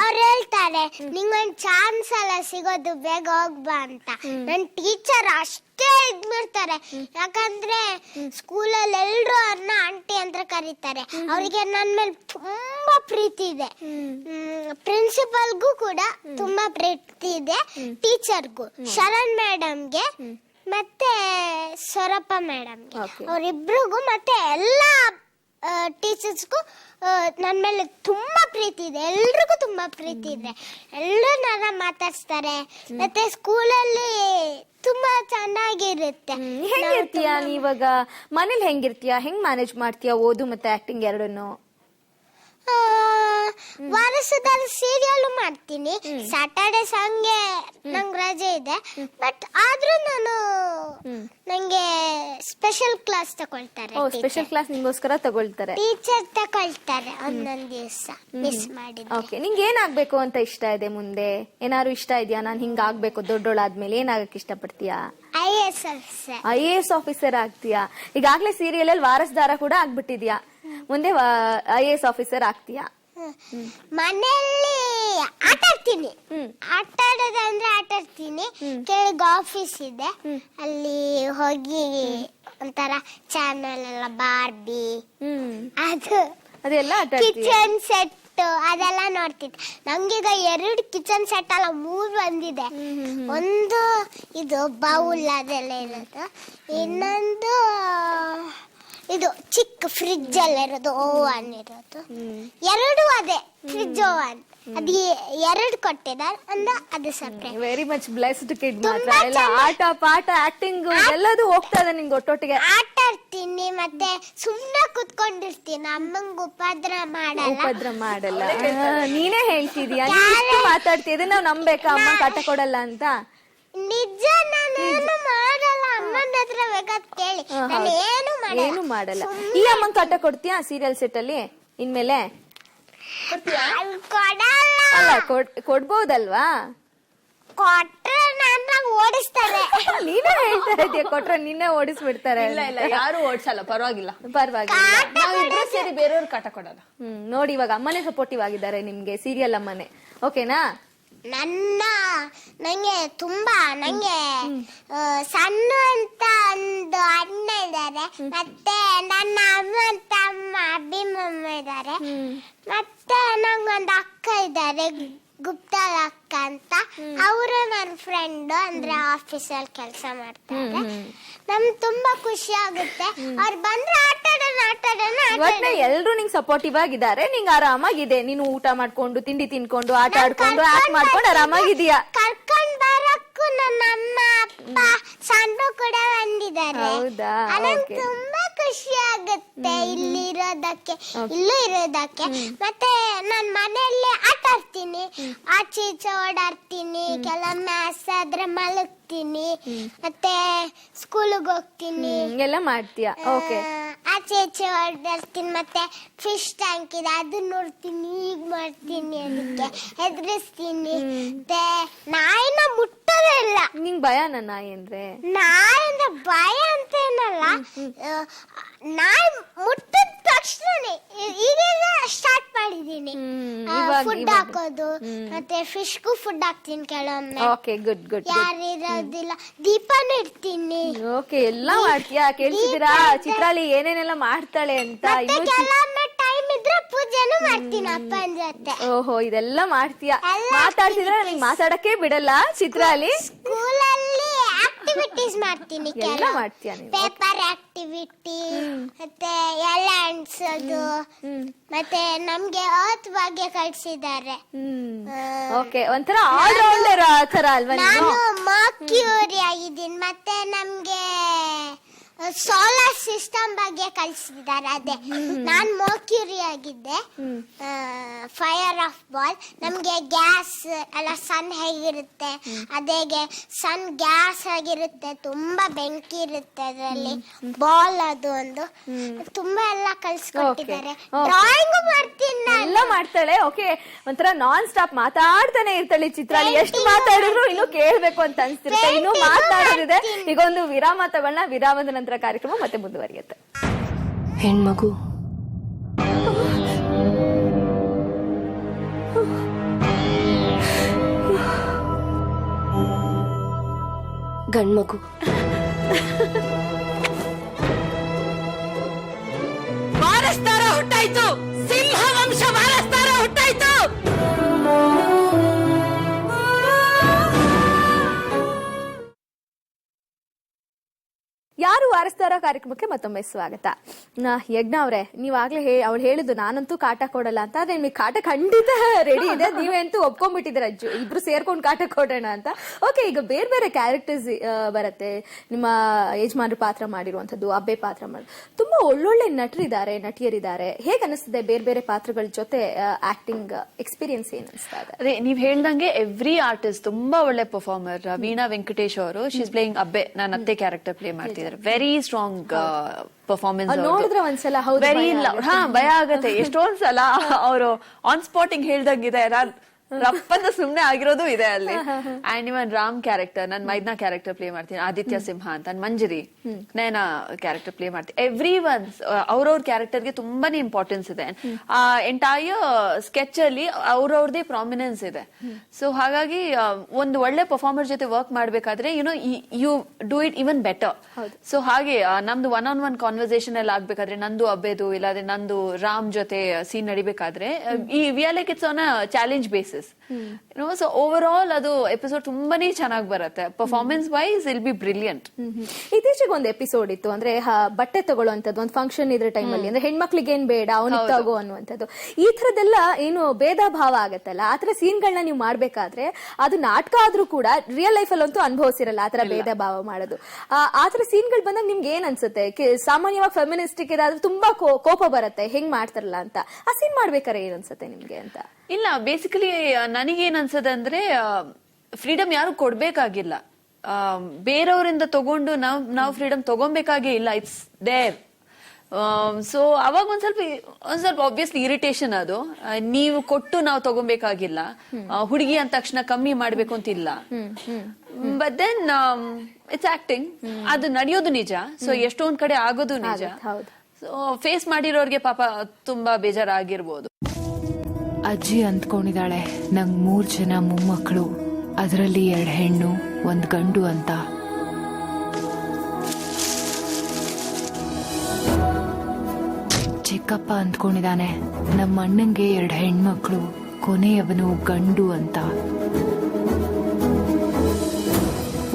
ಅವ್ರು ಹೇಳ್ತಾರೆ ನಿಂಗೊಂದ್ ಚಾನ್ಸ್ ಅಲ್ಲ ಸಿಗೋದು, ಬೇಗ ಹೋಗ್ಬಾ ಅಂತ. ನನ್ ಟೀಚರ್ ಅಷ್ಟೇ ಇದ್ ಮಾಡ್ತಾರೆ, ಯಾಕಂದ್ರೆ ಸ್ಕೂಲಲ್ಲಿ ಎಲ್ರು ಅವ್ರನ್ನ ಆಂಟಿ ಅಂತ ಕರೀತಾರೆ. ಅವ್ರಿಗೆ ನನ್ ಮೇಲೆ ತುಂಬಾ ಪ್ರೀತಿ ಇದೆ. ಪ್ರಿನ್ಸಿಪಲ್ಗೂ ಕೂಡ ತುಂಬಾ ಪ್ರೀತಿ ಇದೆ, ಟೀಚರ್ಗೂ, ಶರಣ್ ಮೇಡಮ್ಗೆ ಮತ್ತೆ ಸ್ವರಪ್ಪ ಮೇಡಮ್ಗೆ, ಅವ್ರಿಬ್ರಿಗೂ ಮತ್ತೆ ಎಲ್ಲಾ ಟೀಚರ್ಸ್ಗೂ ನನ್ನ ಮೇಲೆ ತುಂಬಾ ಪ್ರೀತಿ ಇದೆ. ಎಲ್ರಿಗೂ ತುಂಬಾ ಪ್ರೀತಿ ಇದೆ, ಎಲ್ಲರೂ ನನ್ನ ಮಾತಾಡ್ಸ್ತಾರೆ. ಮತ್ತೆ ಸ್ಕೂಲಲ್ಲಿ ತುಂಬಾ ಚೆನ್ನಾಗಿರುತ್ತೆ. ಹೆಂಗಿರ್ತೀಯ ನೀವಾಗ ಮನೇಲಿ? ಹೆಂಗಿರ್ತೀಯ, ಹೆಂಗ್ ಮ್ಯಾನೇಜ್ ಮಾಡ್ತೀಯ ಓದು ಮತ್ತೆ ಆಕ್ಟಿಂಗ್ ಎರಡನ್ನು? ವಾರಸದ ಸೀರಿಯಲ್ ಮಾಡ್ತೀನಿ, ಸ್ಯಾಟರ್ಡೆ ಸಂಗೆ ನಂಗೆ ರಜೆ ಇದೆ. ಬಟ್ ಆದ್ರೂ ನಂಗೆ ಸ್ಪೆಷಲ್ ಕ್ಲಾಸ್ ತಗೊಳ್ತಾರೆ. ಸ್ಪೆಷಲ್ ಕ್ಲಾಸ್ ನಿಂಗೋಸ್ಕರ ತಗೊಳ್ತಾರೆ, ಟೀಚರ್ ತಗೊಳ್ತಾರೆ ಒಂದೊಂದ್ ದಿವಸ ಮಿಸ್ ಮಾಡಿದ್ರೆ. ಓಕೆ, ನಿಂಗೆ ಏನಾಗ್ಬೇಕು ಅಂತ ಇಷ್ಟ ಇದೆ ಮುಂದೆ? ಏನಾದ್ರು ಇಷ್ಟ ಇದೆಯಾ, ನಾನು ಹಿಂಗಾಗ್ಬೇಕು ದೊಡ್ಡೋಳಾದ್ಮೇಲೆ, ಏನಾಗಕ್ ಇಷ್ಟಪಡ್ತೀಯಾ? IAS officer. IAS ಆಫೀಸರ್ ಆಗ್ತೀಯಾ? ಈಗಾಗ್ಲೇ ಸೀರಿಯಲ್ ಅಲ್ಲಿ ವಾರಸ್ದಾರ ಕೂಡ ಆಗ್ಬಿಟ್ಟಿದ್ಯಾ, ಮುಂದೆ IAS ಆಫೀಸರ್ ಆಗ್ತೀಯಾ? ಮನೆಯಲ್ಲಿ ಆಟ ಆಡ್ತೀನಿ. ಆಟ ಆಡೋದಂದ್ರೆ ಆಟ ಆಡ್ತೀನಿ. ಕೆಳಗೆ ಆಫೀಸ್ ಇದೆ, ಅಲ್ಲಿ ಹೋಗಿ ಒಂಥರ ಚಾನಲ್ ಎಲ್ಲ ಬಾರ್ಬಿ ಅದು ಅದೆಲ್ಲ ಆಟ ಆಡ್ತೀಯ? ಕಿಚನ್ ಸೆಟ್ ಅದೆಲ್ಲ ನೋಡ್ತಿದ್ದೆ. ನಂಗೀಗ 2 ಕಿಚನ್ ಸೆಟ್ ಅಲ್ಲ 3 ಬಂದಿದೆ. ಒಂದು ಇದು ಬೌಲ್ ಅದೆಲ್ಲ ಇರೋದು, ಇನ್ನೊಂದು ಇದು ಚಿಕ್ಕ ಫ್ರಿಜ್ ಎಲ್ಲ ಇರೋದು, ಓವನ್ ಇರೋದು. 2 ಅದೇ ಫ್ರಿಜ್ ಓವನ್. ಅದು 2 ಕೊಟ್ಟಿದ್ದಾರೆ ಅಂದ್ರೆ ಅದು separate. Very much blessed kid ಮಾತ್ರ. ಎಲ್ಲ ಆಟ ಪಾಠ ಆಕ್ಟಿಂಗ್ ಎಲ್ಲದೂ ಹೋಗ್ತಾ ಇದೆ ನಿಂಗೆ ಒಟ್ಟೊಟ್ಟಿಗೆ. ಆಟ ಆಡ್ತೀನಿ, ಮತ್ತೆ ಸುಮ್ನೆ ಕುತ್ಕೊಂಡಿರ್ತೀನಿ. ಅಮ್ಮಂಗ್ ಉಪದ್ರ ಮಾಡಲ್ಲ. ನೀನೇ ಹೇಳ್ತಿದೀಯ, ನೀನು ಮಾತಾಡ್ತಿದ್ದೆ. ನಾವು ನಂಬೇಕಾ ಅಮ್ಮ ಕಾಟ ಕೊಡಲ್ಲ ಅಂತ? ನಿಜ, ನಾನೇನು ಮಾಡಲ್ಲ. ಅಮ್ಮನ ಹತ್ರ ಬೇಕಾದ್ ಕೇಳಿ, ನಾನು ಏನು ಮಾಡಲ್ಲ. ಈ ಅಮ್ಮಂಗ್ ಕಾಟ ಕೊಡ್ತೀಯಾ ಸೀರಿಯಲ್ ಸೆಟ್ ಅಲ್ಲಿ ಇನ್ಮೇಲೆ? ಕೊಡಲ್ಲ. ಅಲ್ಲ ಕೊಡ್ಬೋದಲ್ವಾ? ಕೊಟ್ರೆ ನನ್ನ ಓಡಿಸ್ತಾರೆ. ನೀನೇ ಹೇಳ್ತಾ ಇದೀಯ, ಕೊಟ್ರೆ ನಿನ್ನೆ ಓಡಿಸ್ಬಿಡ್ತಾರೆ. ಇಲ್ಲ ಇಲ್ಲ, ಯಾರು ಓಡಿಸಲ್ಲ, ಪರವಾಗಿಲ್ಲ. ನಾವಿಬ್ರು ಸೇರಿ ಬೇರೆಯವ್ರು ಕಾಟ ಕೊಡಲ್ಲ. ನೋಡಿ, ಇವಾಗ ಅಮ್ಮನೇ ಸಪೋರ್ಟಿವ್ ಆಗಿದ್ದಾರೆ ನಿಮ್ಗೆ, ಸೀರಿಯಲ್ ಅಮ್ಮನೇ. ಓಕೆನಾ? ನಂಗೆ ಸಣ್ಣ ಅಂತ ಒಂದು ಅಣ್ಣ ಇದ್ದಾರೆ, ಮತ್ತೆ ನನ್ನ ಅಮ್ಮ ಅಂತ ಅಮ್ಮ ಅಭಿಮಮ್ಮ ಇದ್ದಾರೆ, ಮತ್ತೆ ನಂಗೊಂದು ಅಕ್ಕ ಇದ್ದಾರೆ ಗುಪ್ತಾ ಅಕ್ಕ ಅಂತ. ಅವರು ನನ್ನ ಫ್ರೆಂಡ್, ಅಂದ್ರೆ ಆಫೀಸಲ್ಲಿ ಕೆಲಸ ಮಾಡ್ತಾರೆ. ನಮ್ಗೆ ತುಂಬಾ ಖುಷಿ ಆಗುತ್ತೆ ಅವ್ರು ಬಂದ್ರೆ. ಒಟ್ನ ಎಲ್ರು ನಿಂಗ್ ಸಪೋರ್ಟಿವ್ ಆಗಿದ್ದಾರೆ, ನಿಂಗ್ ಆರಾಮಾಗಿದೆ. ನೀನು ಊಟ ಮಾಡ್ಕೊಂಡು ತಿಂಡಿ ತಿನ್ಕೊಂಡು ಆಟ ಆಡ್ಕೊಂಡು ಆಕ್ಟ್ ಮಾಡ್ಕೊಂಡು ಆರಾಮಾಗಿದೀಯಾ. ಕರ್ಕೊಂಡ್ ಬರಕ್ಕೂ ನನ್ನ ಅಮ್ಮ ಅಪ್ಪ ಸಣ್ಣ ಕೂಡ ಬಂದಿದ್ದಾರೆ. ಹೌದಾ? ತುಂಬಾ ಖುಷಿ ಆಗುತ್ತೆ ಇಲ್ಲೂ ಇರೋದಕ್ಕೆ. ಮತ್ತೆ ನಾನ್ ಮನೆಯಲ್ಲಿ ಆಟ ಆಡ್ತೀನಿ, ಆಚೆ ಈಚೆ ಓಡಾಡ್ತೀನಿ, ಕೆಲವೊಮ್ಮೆ ಆದ್ರೆ ಮಲಗ್ತೀನಿ, ಮತ್ತೆ ಸ್ಕೂಲಿಗೆ ಹೋಗ್ತೀನಿ, ಎಲ್ಲ ಮಾಡ್ತೀಯಾ? ಓಕೆ. ಆಚೆ ಈಚೆ ಓಡಾಡ್ತೀನಿ, ಮತ್ತೆ ಫಿಶ್ ಟ್ಯಾಂಕ್ ಇದೆ ಅದನ್ನ ನೋಡ್ತೀನಿ, ಈಗ ಮಾಡ್ತೀನಿ, ಅದಕ್ಕೆ ಹೆದರಿಸ್ತೀನಿ. ಮತ್ತೆ ನಾಯಿನ ಮುಟ್ಟೋದೇ ಇಲ್ಲ. ನಿಂಗ್ ಭಯ ನನ್ನ ನಾಯಿ ಅಂದ್ರೆ? ನಾಯಿ ಅಂದ್ರೆ ಭಯ ಅಂತ ಏನಲ್ಲ, ನಾಯಿ ಮುಟ್ಟಿದ ತಕ್ಷಣ ಈಗ ಸ್ಟಾರ್ಟ್ ಮಾಡಿದೀನಿ ಫುಡ್ ಹಾಕೋದು. ಮತ್ತೆ ಫಿಶ್ಗೂ ಫುಡ್ ಹಾಕ್ತೀನಿ ಕೆಲವೊಮ್ಮೆ. Okay, good good. ಯಾರಿರೋದಿಲ್ಲ, ದೀಪನೂ ಇಡ್ತೀನಿ. ಓಕೆ, ಎಲ್ಲ ಮಾಡ್ತೀಯಾ? ಕೇಳ್ತಿದ್ದೀರಾ ಚಿತ್ರಾಲಿ ಏನೇನೆಲ್ಲ ಮಾಡ್ತಾಳೆ ಅಂತ? ಕೆಲವೊಮ್ಮೆ ಟೈಮ್ ಇದ್ರೆ ಪೂಜೆನೂ ಮಾಡ್ತೀನಿ ಅಪ್ಪನ ಜೊತೆ. ಓಹೋ, ಇದೆಲ್ಲ ಮಾಡ್ತೀಯಾ? ಮಾತಾಡ್ತಿದ್ರೆ ನನಗೆ ಮಾತಾಡಕ್ಕೆ ಬಿಡಲ್ಲ ಚಿತ್ರಾಲಿ. ಸ್ಕೂಲಲ್ಲಿ ಆಕ್ಟಿವಿಟೀಸ್ ಮಾಡ್ತೀನಿ, ಎಲ್ಲ ಮಾಡ್ತೀಯಾ ನೀನು? ಪೇಪರ್ ಆಕ್ಟಿವಿಟಿ, ಮತ್ತೆ ಎಲೆ ಅನ್ಸೋದು, ಮತ್ತೆ ನಮ್ಗೆ ಅರ್ತ್ ಬಗ್ಗೆ ಕಳ್ಸಿದ್ದಾರೆ. ಓಕೆ, ಒಂಥರ ಆಲ್ರೌಂಡರ್ ತರ ಅಲ್ವಾ ನೀನು? ನಾನು ಮರ್ಕ್ಯೂರಿ ಆಗಿದ್ದೀನಿ, ಮತ್ತೆ ನಮ್ಗೆ ಸೋಲಾರ್ ಸಿಸ್ಟಮ್ ಬಗ್ಗೆ ಕಲಿಸಿದ್ದಾರೆ. ಅದೇ ನಾನ್ ಮರ್ಕ್ಯೂರಿ ಆಗಿದ್ದೆ, ಫೈರ್ ಆಫ್ ಬಾಲ್. ನಮ್ಗೆ ಗ್ಯಾಸ್ ಎಲ್ಲ ಸನ್ ಹೇಗಿರುತ್ತೆ, ಅದೇಗೆ ಸನ್ ಗ್ಯಾಸ್ ಆಗಿರುತ್ತೆ, ತುಂಬಾ ಬೆಂಕಿ ಇರುತ್ತೆ ಅದರಲ್ಲಿ, ಬಾಲ್ ಅದು ಒಂದು ತುಂಬಾ ಎಲ್ಲ ಕಲ್ಸ್ಕೊಟ್ಟಿದ್ದಾರೆ. ಡ್ರಾಯಿಂಗ್ ಮಾಡ್ತೀನಿ, ಎಲ್ಲ ಮಾಡ್ತಾಳೆ. ಓಕೆ, ಒಂಥರ ನಾನ್ ಸ್ಟಾಪ್ ಮಾತಾಡ್ತಾನೆ ಇರ್ತಾಳೆ ಚಿತ್ರಾಲಿ. ಎಷ್ಟು ಮಾತಾಡಿದ್ರು ಇನ್ನು ಕೇಳ್ಬೇಕು ಅಂತ ಅನ್ಸ್ತಿರುತ್ತೆ. ಇನ್ನು ಮಾತಾಡೋದಿದೆ. ಈಗ ಒಂದು ವಿರಾಮ ತಗೊಳ್ಳೋಣ. ವಿರಾಮದ ನಂತರ ಕಾರ್ಯಕ್ರಮ ಮತ್ತೆ ಮುಂದುವರಿಯುತ್ತೆ. ಹೆಣ್ಮಗು ಗಂಡ್ಮಗು. ವಾರಸ್ದಾರ ಹುಟ್ಟಾಯ್ತು, ಸಿಂಹ ವಂಶ ವಾರಸ್ದಾರ ಹುಟ್ಟಾಯ್ತು. ಯಾರು ವಾರಸ್ದಾರ ಕಾರ್ಯಕ್ರಮಕ್ಕೆ ಮತ್ತೊಮ್ಮೆ ಸ್ವಾಗತ. ಯಜ್ಞ ಅವ್ರೆ, ನೀವಾಗ್ಲೇ ಅವಳು ಹೇಳಿದ್ದು ನಾನಂತೂ ಕಾಟ ಕೊಡಲ್ಲ ಅಂತ. ಆದ್ರೆ ನಿಮಗೆ ಕಾಟ ಖಂಡಿತ ರೆಡಿ ಇದೆ, ನೀವಂತೂ ಒಪ್ಕೊಂಡ್ಬಿಟ್ಟಿದ್ದೀರ. ಇಬ್ರು ಸೇರ್ಕೊಂಡು ಕಾಟ ಕೊಡೋಣ ಅಂತ. ಓಕೆ, ಈಗ ಬೇರೆ ಬೇರೆ ಕ್ಯಾರೆಕ್ಟರ್ಸ್ ಬರುತ್ತೆ. ನಿಮ್ಮ ಯಜಮಾನ್ರ ಪಾತ್ರ ಮಾಡಿರುವಂತದ್ದು, ಅಬ್ಬೆ ಪಾತ್ರ ಮಾಡಿ, ತುಂಬಾ ಒಳ್ಳೊಳ್ಳೆ ನಟಿಯರಿದ್ದಾರೆ. ಹೇಗೆ ಅನಿಸ್ತದೆ ಬೇರೆ ಬೇರೆ ಪಾತ್ರಗಳ ಜೊತೆ ಆಕ್ಟಿಂಗ್ ಎಕ್ಸ್ಪೀರಿಯನ್ಸ್ ಏನ್ ಅನಿಸ್ತಾ ಇದೆ? ಅದೇ ನೀವ್ ಹೇಳ್ದಂಗೆ ಎವ್ರಿ ಆರ್ಟಿಸ್ಟ್ ತುಂಬಾ ಒಳ್ಳೆ ಪರ್ಫಾರ್ಮರ್. ವೀಣಾ ವೆಂಕಟೇಶ್ ಅವರು, ಶಿ ಇಸ್ ಪ್ಲೇಯಿಂಗ್ ಅಬ್ಬೆ, ನಾನು ಅತ್ತೆ ಕ್ಯಾರೆಕ್ಟರ್ ಪ್ಲೇ ಮಾಡ್ತಿದ್ದಾರೆ. Very strong performance. ನೋಡಿದ್ರೆ ಒಂದ್ಸಲ ವೆರಿ ಭಯ ಆಗತ್ತೆ ಎಷ್ಟೊಂದ್ಸಲ. ಅವರು ಆನ್ ಸ್ಪಾಟಿಂಗ್ ಹೇಳ್ದಂಗಿದೆ. ನಾನ್ ರಫ್ ಅಂತ ಸುಮ್ನೆ ಆಗಿರೋದು ಇದೆ ಅಲ್ಲಿ. ಅಂಡ್ ಇವನ್ ರಾಮ್ ಕ್ಯಾರೆಕ್ಟರ್, ನಾನ್ ಮೈದ್ನಾ ಕ್ಯಾರೆಕ್ಟರ್ ಪ್ಲೇ ಮಾಡ್ತೀನಿ, ಆದಿತ್ಯ ಸಿಂಹ ಅಂತ, ಮಂಜರಿ ನಯನ ಕ್ಯಾರೆಕ್ಟರ್ ಪ್ಲೇ ಮಾಡ್ತೀನಿ. ಎವ್ರಿ ಒನ್ ಅವ್ರವ್ರ ಕ್ಯಾರೆಕ್ಟರ್ಗೆ ತುಂಬಾನೇ ಇಂಪಾರ್ಟೆನ್ಸ್ ಇದೆ. ಆ ಎಂಟೈರ್ ಸ್ಕೆಚ್ ಅಲ್ಲಿ ಅವ್ರವ್ರದೇ ಪ್ರಾಮಿನೆನ್ಸ್ ಇದೆ. ಸೊ ಹಾಗಾಗಿ ಒಂದು ಒಳ್ಳೆ ಪರ್ಫಾರ್ಮರ್ ಜೊತೆ ವರ್ಕ್ ಮಾಡ್ಬೇಕಾದ್ರೆ you do it even better. So ಹಾಗೆ ನಮ್ದು ಒನ್ ಕಾನ್ವರ್ಸೇಷನ್ ಎಲ್ಲ ಆಗ್ಬೇಕಾದ್ರೆ, ನಂದು ಅಬ್ಬೇದು ಇಲ್ಲಾದ್ರೆ ನಂದು ರಾಮ್ ಜೊತೆ ಸೀನ್ ನಡಿಬೇಕಾದ್ರೆ, ಈ we are like it's on a challenge basis. So over all ಅದು ಎಪಿಸೋಡ್ ತುಂಬಾನೇ ಚೆನ್ನಾಗಿ ಬರುತ್ತೆ. ಪರ್ಫಾರ್ಮೆನ್ಸ್ ವೈಸ್ ಇಲ್ ಬಿ ಬ್ರಿಲಿಯಂಟ್. ಇತ್ತೀಚೆಗೆ ಒಂದು ಎಪಿಸೋಡ್ ಇತ್ತು, ಅಂದ್ರೆ ಬಟ್ಟೆ ತಗೊಳ್ಳುವಂತದ್ದು, ಒಂದು ಫಂಕ್ಷನ್ ಇದ್ರ ಟೈಮಲ್ಲಿ, ಅಂದ್ರೆ ಹೆಣ್ಮಕ್ಳಿಗೆ ಏನ್ ಬೇಡ ಅವನಿಗೆ ತಗೋ ಅನ್ನುವಂಥದ್ದು. ಈ ತರದೆಲ್ಲ ಏನು ಭೇದ ಭಾವ ಆಗತ್ತಲ್ಲ, ಆತರ ಸೀನ್ಗಳನ್ನ ನೀವು ಮಾಡ್ಬೇಕಾದ್ರೆ ಅದು ನಾಟಕ ಆದ್ರೂ ಕೂಡ ರಿಯಲ್ ಲೈಫ್ ಅಲ್ಲಂತೂ ಅನುಭವಿಸಿರಲ್ಲ ಆತರ ಭೇದ ಭಾವ ಮಾಡೋದು. ಆತರ ಸೀನ್ಗಳು ಬಂದಾಗ ನಿಮ್ಗೆ ಏನ್ ಅನ್ಸುತ್ತೆ? ಸಾಮಾನ್ಯವಾಗಿ ಫೆಮಿನಿಸ್ಟಿಕ್ ಇದಾದ್ರೆ ತುಂಬಾ ಕೋಪ ಬರುತ್ತೆ, ಹೆಂಗ್ ಮಾಡ್ತಾರಲ್ಲ ಅಂತ. ಆ ಸೀನ್ ಮಾಡ್ಬೇಕಾರೆ ಏನ್ ಅನ್ಸುತ್ತೆ ನಿಮ್ಗೆ ಅಂತ? ಇಲ್ಲ, ಬೇಸಿಕಲಿ ನನಗೇನ್ ಅನ್ಸದೆ ಅಂದ್ರೆ, ಫ್ರೀಡಮ್ ಯಾರು ಕೊಡ್ಬೇಕಾಗಿಲ್ಲ, ಬೇರೆಯವರಿಂದ ತಗೊಂಡು ನಾವು ಫ್ರೀಡಮ್ ತಗೊಬೇಕಾಗೇ ಇಲ್ಲ. It's there. ಸೊ ಅವಾಗ ಒಂದ್ ಸ್ವಲ್ಪ ಆಬ್ವಿಯಸ್ಲಿ ಇರಿಟೇಷನ್ ಅದು. ನೀವು ಕೊಟ್ಟು ನಾವು ತಗೊಬೇಕಾಗಿಲ್ಲ, ಹುಡುಗಿ ಅಂದ ತಕ್ಷಣ ಕಮ್ಮಿ ಮಾಡ್ಬೇಕು ಅಂತಿಲ್ಲ. ಬಟ್ ದೆನ್ ಇಟ್ಸ್ ಆಕ್ಟಿಂಗ್, ಅದು ನಡೆಯೋದು ನಿಜ. ಸೊ ಎಷ್ಟೊಂದ್ ಕಡೆ ಆಗೋದು ನಿಜ. ಸೊ ಫೇಸ್ ಮಾಡಿರೋರ್ಗೆ ಪಾಪ ತುಂಬಾ ಬೇಜಾರಾಗಿರ್ಬೋದು. ಅಜ್ಜಿ ಅಂದ್ಕೊಂಡಿದ್ದಾಳೆ ನಂಗ್ 3 ಜನ ಮೊಮ್ಮಕ್ಕಳು, ಅದರಲ್ಲಿ 2 ಹೆಣ್ಣು 1 ಗಂಡು ಅಂತ. ಚಿಕ್ಕಪ್ಪ ಅಂದ್ಕೊಂಡಿದ್ದಾನೆ ನಮ್ಮ ಅಣ್ಣಂಗೆ 2 ಹೆಣ್ಮಕ್ಳು, ಕೊನೆಯವನು ಗಂಡು ಅಂತ.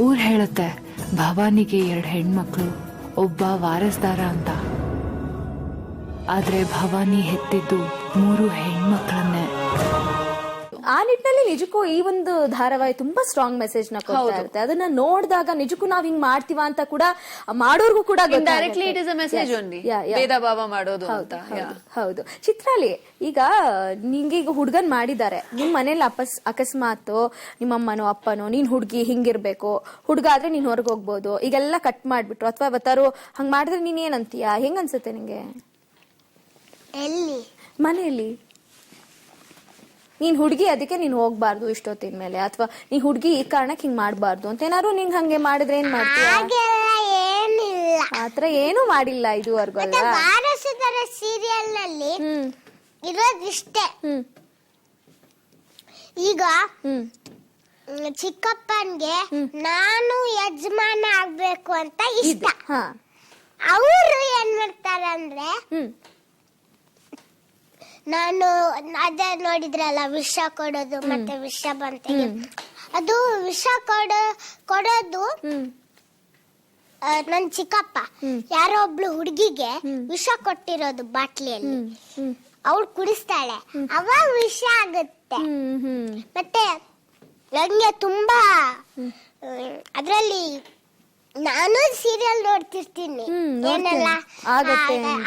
ಊರ್ ಹೇಳುತ್ತೆ ಭವಾನಿಗೆ 2 ಹೆಣ್ಮಕ್ಳು, ಒಬ್ಬ ವಾರಸ್ದಾರ ಅಂತ. ಆದ್ರೆ ಭವಾನಿ ಹೆತ್ತಿದ್ದು 3 ಹೆಣ್ಮಕ್ಳನ್ನೇ. ಆ ನಿಟ್ಟಿನಲ್ಲಿ ನಿಜಕ್ಕೂ ಈ ಒಂದು ಧಾರಾವಾಹಿ ತುಂಬಾ ಸ್ಟ್ರಾಂಗ್ ಮೆಸೇಜ್ ನ ಕೊಡ್ತಾ ಇರುತ್ತೆ. ಅದನ್ನ ನೋಡಿದಾಗ ನಿಜಕ್ಕೂ ನಾವ್ ಹಿಂಗ್ ಮಾಡ್ತೀವ ಅಂತ ಕೂಡ ಮಾಡೋರ್ಗೂ ಕೂಡ directly it is a message only, ಭೇದ ಭಾವ ಮಾಡೋದು ಅಂತ. ಹೌದು. ಚಿತ್ರಾಲಿ, ಈಗ ನಿಂಗೆ ಈಗ ಹುಡ್ಗನ್ ಮಾಡಿದ್ದಾರೆ, ನಿಮ್ ಮನೇಲಿ ಅಕಸ್ಮಾತ್ ನಿಮ್ಮಮ್ಮನೋ ಅಪ್ಪನೋ ನೀನ್ ಹುಡ್ಗಿ ಹಿಂಗಿರ್ಬೇಕು, ಹುಡ್ಗ ಆದ್ರೆ ನೀನ್ ಹೊರಗೆ ಹೋಗ್ಬೋದು, ಈಗೆಲ್ಲ ಕಟ್ ಮಾಡ್ಬಿಟ್ರು, ಅಥವಾ ಇವತ್ತಾರು ಹಂಗ್ ಮಾಡಿದ್ರೆ ನೀನ್ ಏನ್ ಅಂತೀಯ? ಹೆಂಗ್ ಅನ್ಸುತ್ತೆ ನಿಂಗೆ? ಎಲ್ಲಿ? ಮನೆಯಲ್ಲಿ ನೀನ್ ಹುಡ್ಗಿ ಅದಕ್ಕೆ ನೀನ್ ಹೋಗ್ಬಾರ್ದು ಇಷ್ಟೊತ್ತಿನ ಮೇಲೆ, ಅಥವಾ ನೀ ಹುಡ್ಗಿ ಈ ಕಾರಣಕ್ಕೆ ಹಿಂಗ್ ಮಾಡ್ಬಾರ್ದು ಅಂತ ಏನಾದ್ರು ನಿಂಗ್ ಹಂಗೆ ಮಾಡಿದ್ರೆ ಏನ್ ಮಾಡ್ತೀಯ? ಏನಿಲ್ಲ, ಆತರ ಏನು ಮಾಡಿಲ್ಲ ಇದುವರೆಗೂ ಅಲ್ವಾ? ವಾರಸುದಾರ ಸೀರಿಯಲ್ ನಲ್ಲಿ ಇರೋದಿಷ್ಟೇ. ಈಗ ಚಿಕ್ಕಪ್ಪನ್ಗೆ ನಾನು ಯಜಮಾನ ಆಗ್ಬೇಕು ಅಂತ ಇಷ್ಟ. ಅವರು ಏನ್ ಮಾಡ್ತಾರಂದ್ರೆ, ನಾನು ಅದ ನೋಡಿದ್ರಲ್ಲ ವಿಷ ಕೊಡೋದು, ಮತ್ತೆ ವಿಷ ಬಂತ, ಅದು ವಿಷ ಕೊಡೋದು ನನ್ ಚಿಕ್ಕಪ್ಪ ಯಾರೋ ಒಬ್ಳು ಹುಡುಗಿಗೆ ವಿಷ ಕೊಟ್ಟಿರೋದು ಬಾಟ್ಲಿಯಲ್ಲಿ. ಅವಳು ಕುಡಿಸ್ತಾಳೆ, ಅವಾಗ ವಿಷ ಆಗುತ್ತೆ. ಮತ್ತೆ ನಂಗೆ ತುಂಬಾ ಅದ್ರಲ್ಲಿ ನಾನು ಸೀರಿಯಲ್ ನೋಡ್ತಿರ್ತೀನಿ ಏನೆಲ್ಲ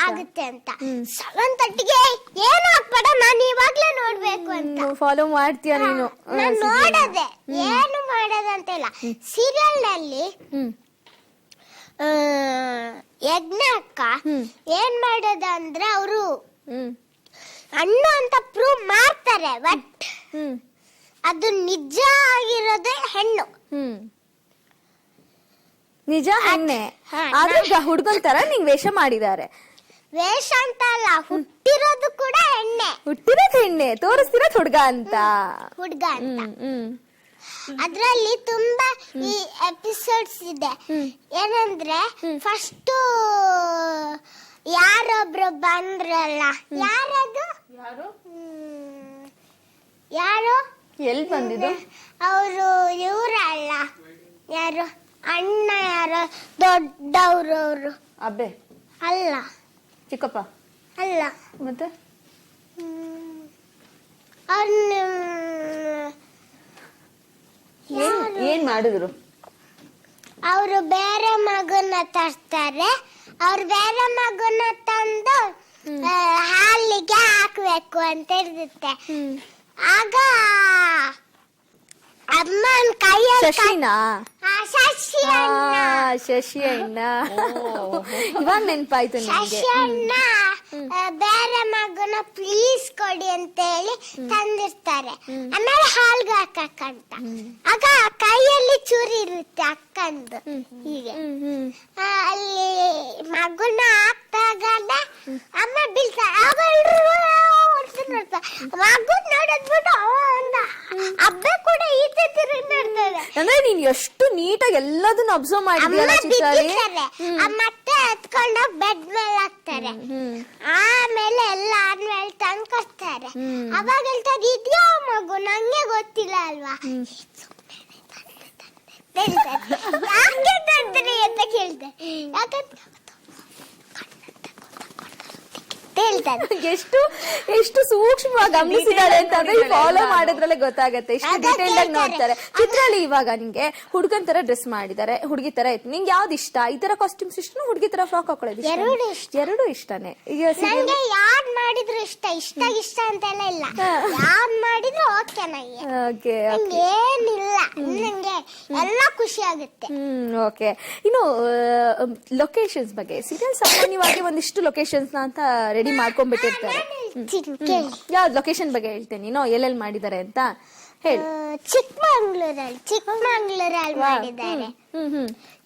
ಆಗುತ್ತೆ ಅಂತ. 7:30ಗೆ ಏನು ಹಾಕ್ಬೇಡ, ನಾನು ಇವಾಗ್ಲೇ ನೋಡ್ಬೇಕು ಅಂತ ಫಾಲೋ ಮಾಡ್ತೀಯ ನೀನು? ನಾನು ನೋಡದೆ, ಏನು ಮಾಡೋದಂತ ಇಲ್ಲ. ಸೀರಿಯಲ್ ನಲ್ಲಿ ಯಜ್ಞ ಅಕ್ಕ ಏನ್ ಮಾಡೋದಂದ್ರೆ, ಅವರು ಹಣ್ಣು ಅಂತ ಪ್ರೂವ್ ಮಾಡ್ತಾರೆ, ಬಟ್ ಅದು ನಿಜ ಆಗಿರೋದೇ ಹೆಣ್ಣು. ನಿಜ ಹೆಣ್ಣೆ, ಆದ್ರೆ ಹುಡ್ಗನ್ ತರ ನಿಂಗ್ ವೇಷ ಮಾಡಿದ್ದಾರೆ. ವೇಷ ಅಂತ ಅಲ್ಲ, ಹುಟ್ಟಿರೋದು ಕೂಡ ಹೆಣ್ಣೆ. ಹುಟ್ಟಿರೋದು ಹೆಣ್ಣೆ, ತೋರಿಸ್ತಿರೋದು ಹುಡ್ಗ ಅಂತ. ಹುಡ್ಗ ಅಂತ. ಅದ್ರಲ್ಲಿ ತುಂಬಾ ಈ ಎಪಿಸೋಡ್ಸ್ ಇದೆ. ಏನಂದ್ರೆ ಫಸ್ಟ್ ಯಾರೊಬ್ರು ಬಂದ್ರಲ್ಲ, ಯಾರದು ಯಾರು ಎಲ್ಲಿ ಬಂದಿದ್ದು? ಅವರು ಇವರಲ್ಲ, ಯಾರು ಅಣ್ಣ, ಯಾರು ದೊಡ್ಡವರು. ಅವರು ಅಬ್ಬೆ ಅಲ್ಲ, ಚಿಕ್ಕಪ್ಪ ಅಲ್ಲ, ಮತ್ತೆ ಏನ್ ಮಾಡಿದ್ರು? ಅವರು ಬೇರೆ ಮಗುನ ತರ್ತಾರೆ. ಅವ್ರು ಬೇರೆ ಮಗುನ ತಂದು ಹಾಲಿಗೆ ಹಾಕ್ಬೇಕು ಅಂತ ಇರುತ್ತೆ. ಆಗ ಅಮ್ಮನ ಕೈಯಲ್ಲಿ ಶಶಿ ಅಣ್ಣ ಇವಾಗ ನೆನ್ಪಾಯ್ತು ನಿಮ್ಗೆ. ಶಶಿ ಅಣ್ಣ ಬೇರೆ ಮಗುನ ಪ್ಲೀಸ್ ಕೊಡಿ ಅಂತ ಹೇಳಿ ತಂದಿರ್ತಾರೆ. ಆಮೇಲೆ ಹಾಲ್ಗೆ ಹಾಕಕ್ಕಂತ ಆಗ ಕೈಯಲ್ಲಿ ಚೂರಿ ಇರುತ್ತೆ ಅಕ್ಕಂದು ಹೀಗೆ ಅಲ್ಲಿ ಮಗುನ ಹಾಕ್ತಾಗನೆ ಅಮ್ಮ ಬೀಳ್ತಾರೆ. ಮಗು ನೋಡಿದ್ಬಿಟ್ಟು ಹಬ್ಬ ಕೂಡ ಈಚೆ ತಿರುಗಿ ನೋಡ್ತಾರೆ. ಅಂದ್ರೆ ನೀನ್ ಎಷ್ಟು ನೀಟಾಗಿ ಎಲ್ಲದನ್ನ ಅಬ್ಸರ್ವ್ ಮಾಡಿದ್ಯಲ್ಲ ಚಿತ್ರಾಲಿ. ಮತ್ತೆ ಎತ್ಕೊಂಡೋಗಿ ಬೆಡ್ ಮೇಲೆ ಹಾಕ್ತಾರೆ. ಆಮೇಲೆ ಎಲ್ಲ ಆದ್ಮೇಲೆ ತಂದ್ಕೊಡ್ತಾರೆ. ಅವಾಗ ಹೇಳ್ತಾರೆ ಇದ್ಯೋ ಮಗು ನಂಗೆ ಗೊತ್ತಿಲ್ಲ ಅಲ್ವಾ ಯಾಕೆ ತಂದ್ರಿ ಅಂತ ಕೇಳ್ತಾರೆ. ಯಾಕಂದ್ರೆ ಎಷ್ಟು ಎಷ್ಟು ಸೂಕ್ಷ್ಮವಾಗಿ ಗಮನಿಸಿದ್ದಾರೆ ಅಂತಂದ್ರೆ ಫಾಲೋ ಮಾಡೋದ್ರಲ್ಲೇ ಗೊತ್ತಾಗತ್ತೆ. ಎಷ್ಟು ಡೀಟೇಲ್ ಆಗಿ ನೋಡ್ತಾರೆ. ಚಿತ್ರಾಲಿ ಇವಾಗ ನಿಂಗೆ ಹುಡುಗನ್ ತರ ಡ್ರೆಸ್ ಮಾಡಿದ್ದಾರೆ, ಹುಡುಗಿ ತರ ಇತ್ತು. ನಿಂಗೆ ಯಾವ್ದು ಇಷ್ಟ? ಈ ತರ ಕಾಸ್ಟ್ಯೂಮ್ಸ್ ಇಷ್ಟ, ಹುಡುಗಿ ತರ ಫ್ರಾಕ್ ಹಾಕೊಳ್ಳೋದು ಎರಡು ಇಷ್ಟನೇ? ನಂಗೆ ಯಾವ್ದ್ ಮಾಡಿದ್ರು ಇಷ್ಟ. ಇಷ್ಟ ಅಂತೆಲ್ಲ ಇಲ್ಲ, ಯಾವ್ದ್ ಮಾಡಿದ್ರು ಓಕೆ ನಂಗೆ. ಏನಿಲ್ಲ, ನಂಗೆ ಎಲ್ಲ ಖುಷಿ ಆಗುತ್ತೆ. ಓಕೆ. ಇನ್ನು ಲೊಕೇಶನ್ಸ್ ಬಗ್ಗೆ, ಸೀರಿಯಲ್ ಸಾಮಾನ್ಯವಾಗಿ ಒಂದಿಷ್ಟು ಲೊಕೇಶನ್ಸ್ ಅಂತ ರೆಡಿ ಮಾಡ್ಕೊಂಡ್ಬಿಟ್ಟಿರ್ತಾರೆ. ಯಾವ್ದು ಲೊಕೇಶನ್ ಬಗ್ಗೆ ಹೇಳ್ತೇನೆ ನೀನು, ಎಲ್ಲೆಲ್ಲಿ ಮಾಡಿದ್ದಾರೆ ಅಂತ ಹೇಳಿ. ಚಿಕ್ಕಮಂಗ್ಳೂರಲ್ಲಿ ಮಾಡಿದ್ದಾರೆ.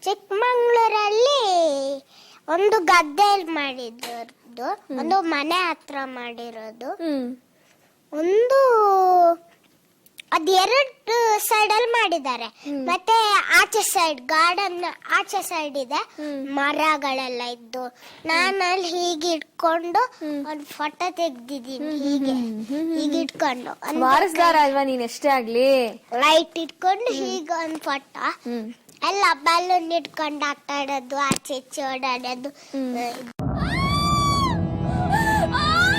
ಚಿಕ್ಕಮಂಗ್ಳೂರಲ್ಲಿ ಒಂದು ಗದ್ದೆಯಲ್ಲಿ ಮಾಡಿದ್ದು, ಒಂದು ಮನೆ ಹತ್ರ ಮಾಡಿರೋದು, ಒಂದು ಅದೆರಡು ಸೈಡ್ ಅಲ್ಲಿ ಮಾಡಿದ್ದಾರೆ. ಮತ್ತೆ ಆಚೆ ಸೈಡ್ ಗಾರ್ಡನ್ ಆಚೆ ಸೈಡ್ ಇದೆ, ಮರಗಳೆಲ್ಲ ಇದ್ದು. ನಾನು ಅಲ್ಲಿ ಹೀಗೆ ಇಟ್ಕೊಂಡು ಒಂದು ಫೋಟೋ ತೆಗ್ದಿದ್ದೀನಿ. ಹೀಗೆ ಇಟ್ಕೊಂಡು ವಾರಸ್ದಾರ ಅಲ್ವಾ ನೀನ್ ಎಷ್ಟೇ ಆಗ್ಲಿ, ಲೈಟ್ ಇಟ್ಕೊಂಡು ಹೀಗೆ ಒಂದು ಫೋಟೋ. ಎಲ್ಲ ಬಲೂನ್ ಇಟ್ಕೊಂಡು ಆಟ ಆಡೋದು, ಆಚೆ ಈಚೆ ಓಡಾಡೋದು.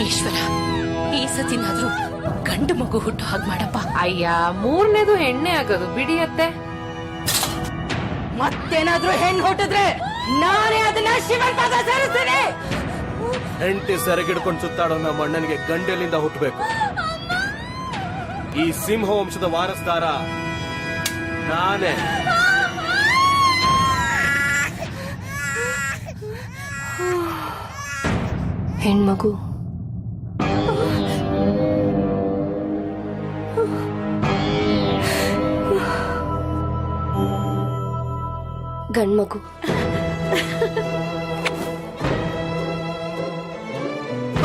ಈಶ್ವರ, ಈ ಸತಿನಾದ್ರೂ ಗಂಡು ಮಗು ಹುಟ್ಟು ಹಾಗೆ ಮಾಡಪ್ಪ. ಅಯ್ಯ, ಮೂರನೇದು ಹೆಣ್ಣೆ ಆಗೋದು ಬಿಡಿಯತ್ತೆ. ಮತ್ತೇನಾದ್ರೂ ಹೆಣ್ಣು ಹುಟ್ಟಿದ್ರೆ ನಾನೇ ಅದನ್ನ ಶಿವನ್ ಪಾದ ಸೇರಿಸ್ತೀನಿ. ಹೆಂಡತಿ ಸೆರಗಿಡ್ಕೊಂಡು ಸುತ್ತಾಡೋ ನಮ್ಮ ಅಣ್ಣನಿಗೆ ಗಂಡೆಲಿಂದ ಹುಟ್ಟಬೇಕು. ಈ ಸಿಂಹ ವಂಶದ ವಾರಸ್ದಾರ ನಾನೇ. ಹೆಣ್ಮಗು ಗಂಡ್ಮಗು.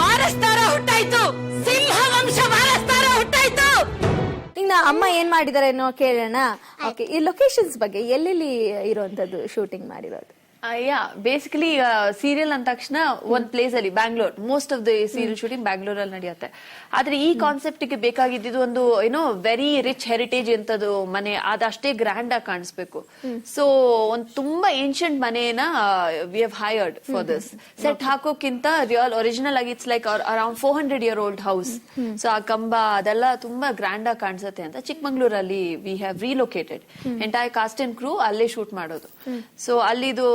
ವಾರಸ್ದಾರ ಹುಟ್ಟಾಯ್ತು, ಸಿಂಹ ವಂಶ ವಾರಸ್ದಾರ ಹುಟ್ಟಾಯ್ತು. ಈಗ ಅಮ್ಮ ಏನ್ ಮಾಡಿದಾರೆ ಅನ್ನೋ ಕೇಳೋಣ. ಓಕೆ, ಈ ಲೊಕೇಶನ್ಸ್ ಬಗ್ಗೆ ಎಲ್ಲೆಲ್ಲಿ ಇರುವಂತದ್ದು ಶೂಟಿಂಗ್ ಮಾಡಿರೋದು? ಬೇಸಿಕಲಿ ಸೀರಿಯಲ್ ಅಂದ ತಕ್ಷಣ ಒಂದ್ ಪ್ಲೇಸ್ ಅಲ್ಲಿ Bangalore, most of the serial shooting Bangalore ಅಲ್ಲಿ ನಡೆಯುತ್ತೆ. ಆದ್ರೆ ಈ ಕಾನ್ಸೆಪ್ಟ್ ಗೆ ಬೇಕಾಗಿದ್ದು ಒಂದು ಏನೋ ವೆರಿ ರಿಚ್ ಹೆರಿಟೇಜ್ ಅಂತದ್ದು ಮನೆ, ಅದಷ್ಟೇ ಗ್ರ್ಯಾಂಡ್ ಆಗಿ ಕಾಣಿಸ್ಬೇಕು. ಸೊ ಒಂದ್ ತುಂಬಾ ಏನ್ಷಿಯಂಟ್ ಮನೆಯನ್ನ we have hired for this. Set ಹಾಕೋಕ್ಕಿಂತ ರಿಯಲ್ ಒರಿಜಿನಲ್ ಆಗಿ it's like around 400 year old house. So ಆ ಕಂಬ ಅದೆಲ್ಲ ತುಂಬಾ ಗ್ರ್ಯಾಂಡ್ ಆಗಿ ಕಾಣಿಸುತ್ತೆ ಅಂತ ಚಿಕ್ಕಮಂಗ್ಳೂರಲ್ಲಿ we have relocated. Entire cast and crew ಅಲ್ಲೇ ಶೂಟ್ ಮಾಡೋದು. ಸೊ ಅಲ್ಲಿದು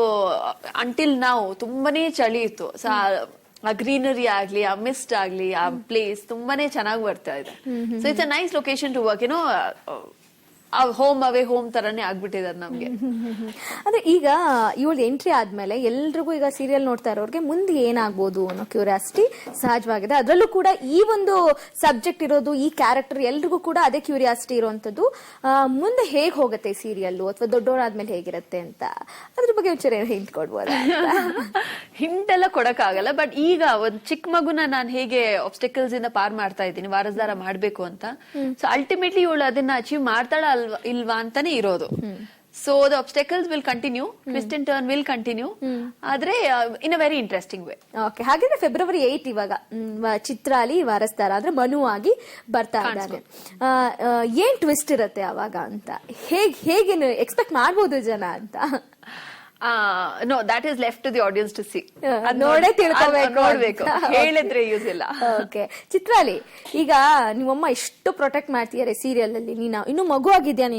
ಅಂಟಿಲ್ ನಾವು ತುಂಬಾನೇ ಚಳಿ ಇತ್ತು. ಆ ಗ್ರೀನರಿ ಆಗ್ಲಿ, ಆ ಮಿಸ್ಟ್ ಆಗ್ಲಿ, ಆ ಪ್ಲೇಸ್ ತುಂಬಾನೇ ಚೆನ್ನಾಗಿ ಬರ್ತಾ ಇದೆ. So it's a nice location to work. ಏನೋ ಹೋಮ್ ಅವೇ ಹೋಮ್ ತರಾನೇ ಆಗ್ಬಿಟ್ಟಿದೆ ನಮ್ಗೆ. ಅಂದ್ರೆ ಈಗ ಇವಳು ಎಂಟ್ರಿ ಆದ್ಮೇಲೆ ಎಲ್ರಿಗೂ ಈಗ ಸೀರಿಯಲ್ ನೋಡ್ತಾ ಇರೋರ್ಗೆ ಮುಂದೆ ಏನಾಗ್ಬೋದು ಅನ್ನೋ ಕ್ಯೂರಿಯಾಸಿಟಿ ಸಹಜವಾಗಿದೆ. ಅದ್ರಲ್ಲೂ ಕೂಡ ಈ ಒಂದು ಸಬ್ಜೆಕ್ಟ್ ಇರೋದು, ಈ ಕ್ಯಾರೆಕ್ಟರ್ ಎಲ್ರಿಗೂ ಕೂಡ ಅದೇ ಕ್ಯೂರಿಯಾಸಿಟಿ ಇರುವಂತದ್ದು. ಮುಂದೆ ಹೇಗ್ ಹೋಗುತ್ತೆ ಸೀರಿಯಲ್, ಅಥವಾ ದೊಡ್ಡವರಾದ್ಮೇಲೆ ಹೇಗಿರುತ್ತೆ ಅಂತ ಅದ್ರ ಬಗ್ಗೆ ಒಂಚೂರು ಹಿಂಟ್ ಕೊಡ್ಬೋದಾ? ಹಿಂಟ್ ಎಲ್ಲ ಕೊಡಕ್ ಆಗಲ್ಲ, ಬಟ್ ಈಗ ಒಂದ್ ಚಿಕ್ಕ ಮಗುನ ನಾನು ಹೇಗೆ ಆಬ್ಸ್ಟೆಕಲ್ಸ್ ಇಂದ ಪಾರ್ ಮಾಡ್ತಾ ಇದ್ದೀನಿ ವಾರಸ್ದಾರ ಮಾಡ್ಬೇಕು ಅಂತ. ಸೊ ಅಲ್ಟಿಮೇಟ್ಲಿ ಇವಳು ಅದನ್ನ ಅಚೀವ್ ಮಾಡ್ತಾಳ ಇಲ್ವಾ ಅಂತಾನೆ ಇರೋದು. So the obstacles will continue, twist and turn will continue, ಆದ್ರೆ in a very interesting way. Okay, ಹಾಗಾದ್ರೆ February 8 ಇವಾಗ ಚಿತ್ರಾಲಿ ವಾರಸ್ದಾರ ಅಂದ್ರೆ ಮನು ಆಗಿ ಬರ್ತಾ ಇದ್ದಾನೆ. ಏನ್ ಟ್ವಿಸ್ಟ್ ಇರುತ್ತೆ ಅವಾಗ ಅಂತ ಹೇಗೇನು ಎಕ್ಸ್ಪೆಕ್ಟ್ ಮಾಡ್ಬೋದು ಜನ ಅಂತ? No, that is left to the audience to see. ನೋಡೇ ತಿಳ್ಕೋಬೇಕು, ಹೇಳಿದ್ರೆ ಯೂಸ್ ಇಲ್ಲ. ಓಕೆ, ಚಿತ್ರಾಲಿ, ಈಗ ನಿಮ್ಮಮ್ಮ ಎಷ್ಟು ಪ್ರೊಟೆಕ್ಟ್ ಮಾಡ್ತೀಯಾರೆ ಸೀರಿಯಲ್ ಅಲ್ಲಿ. ಇನ್ನು ಮಗು ಆಗಿದ್ಯಾ,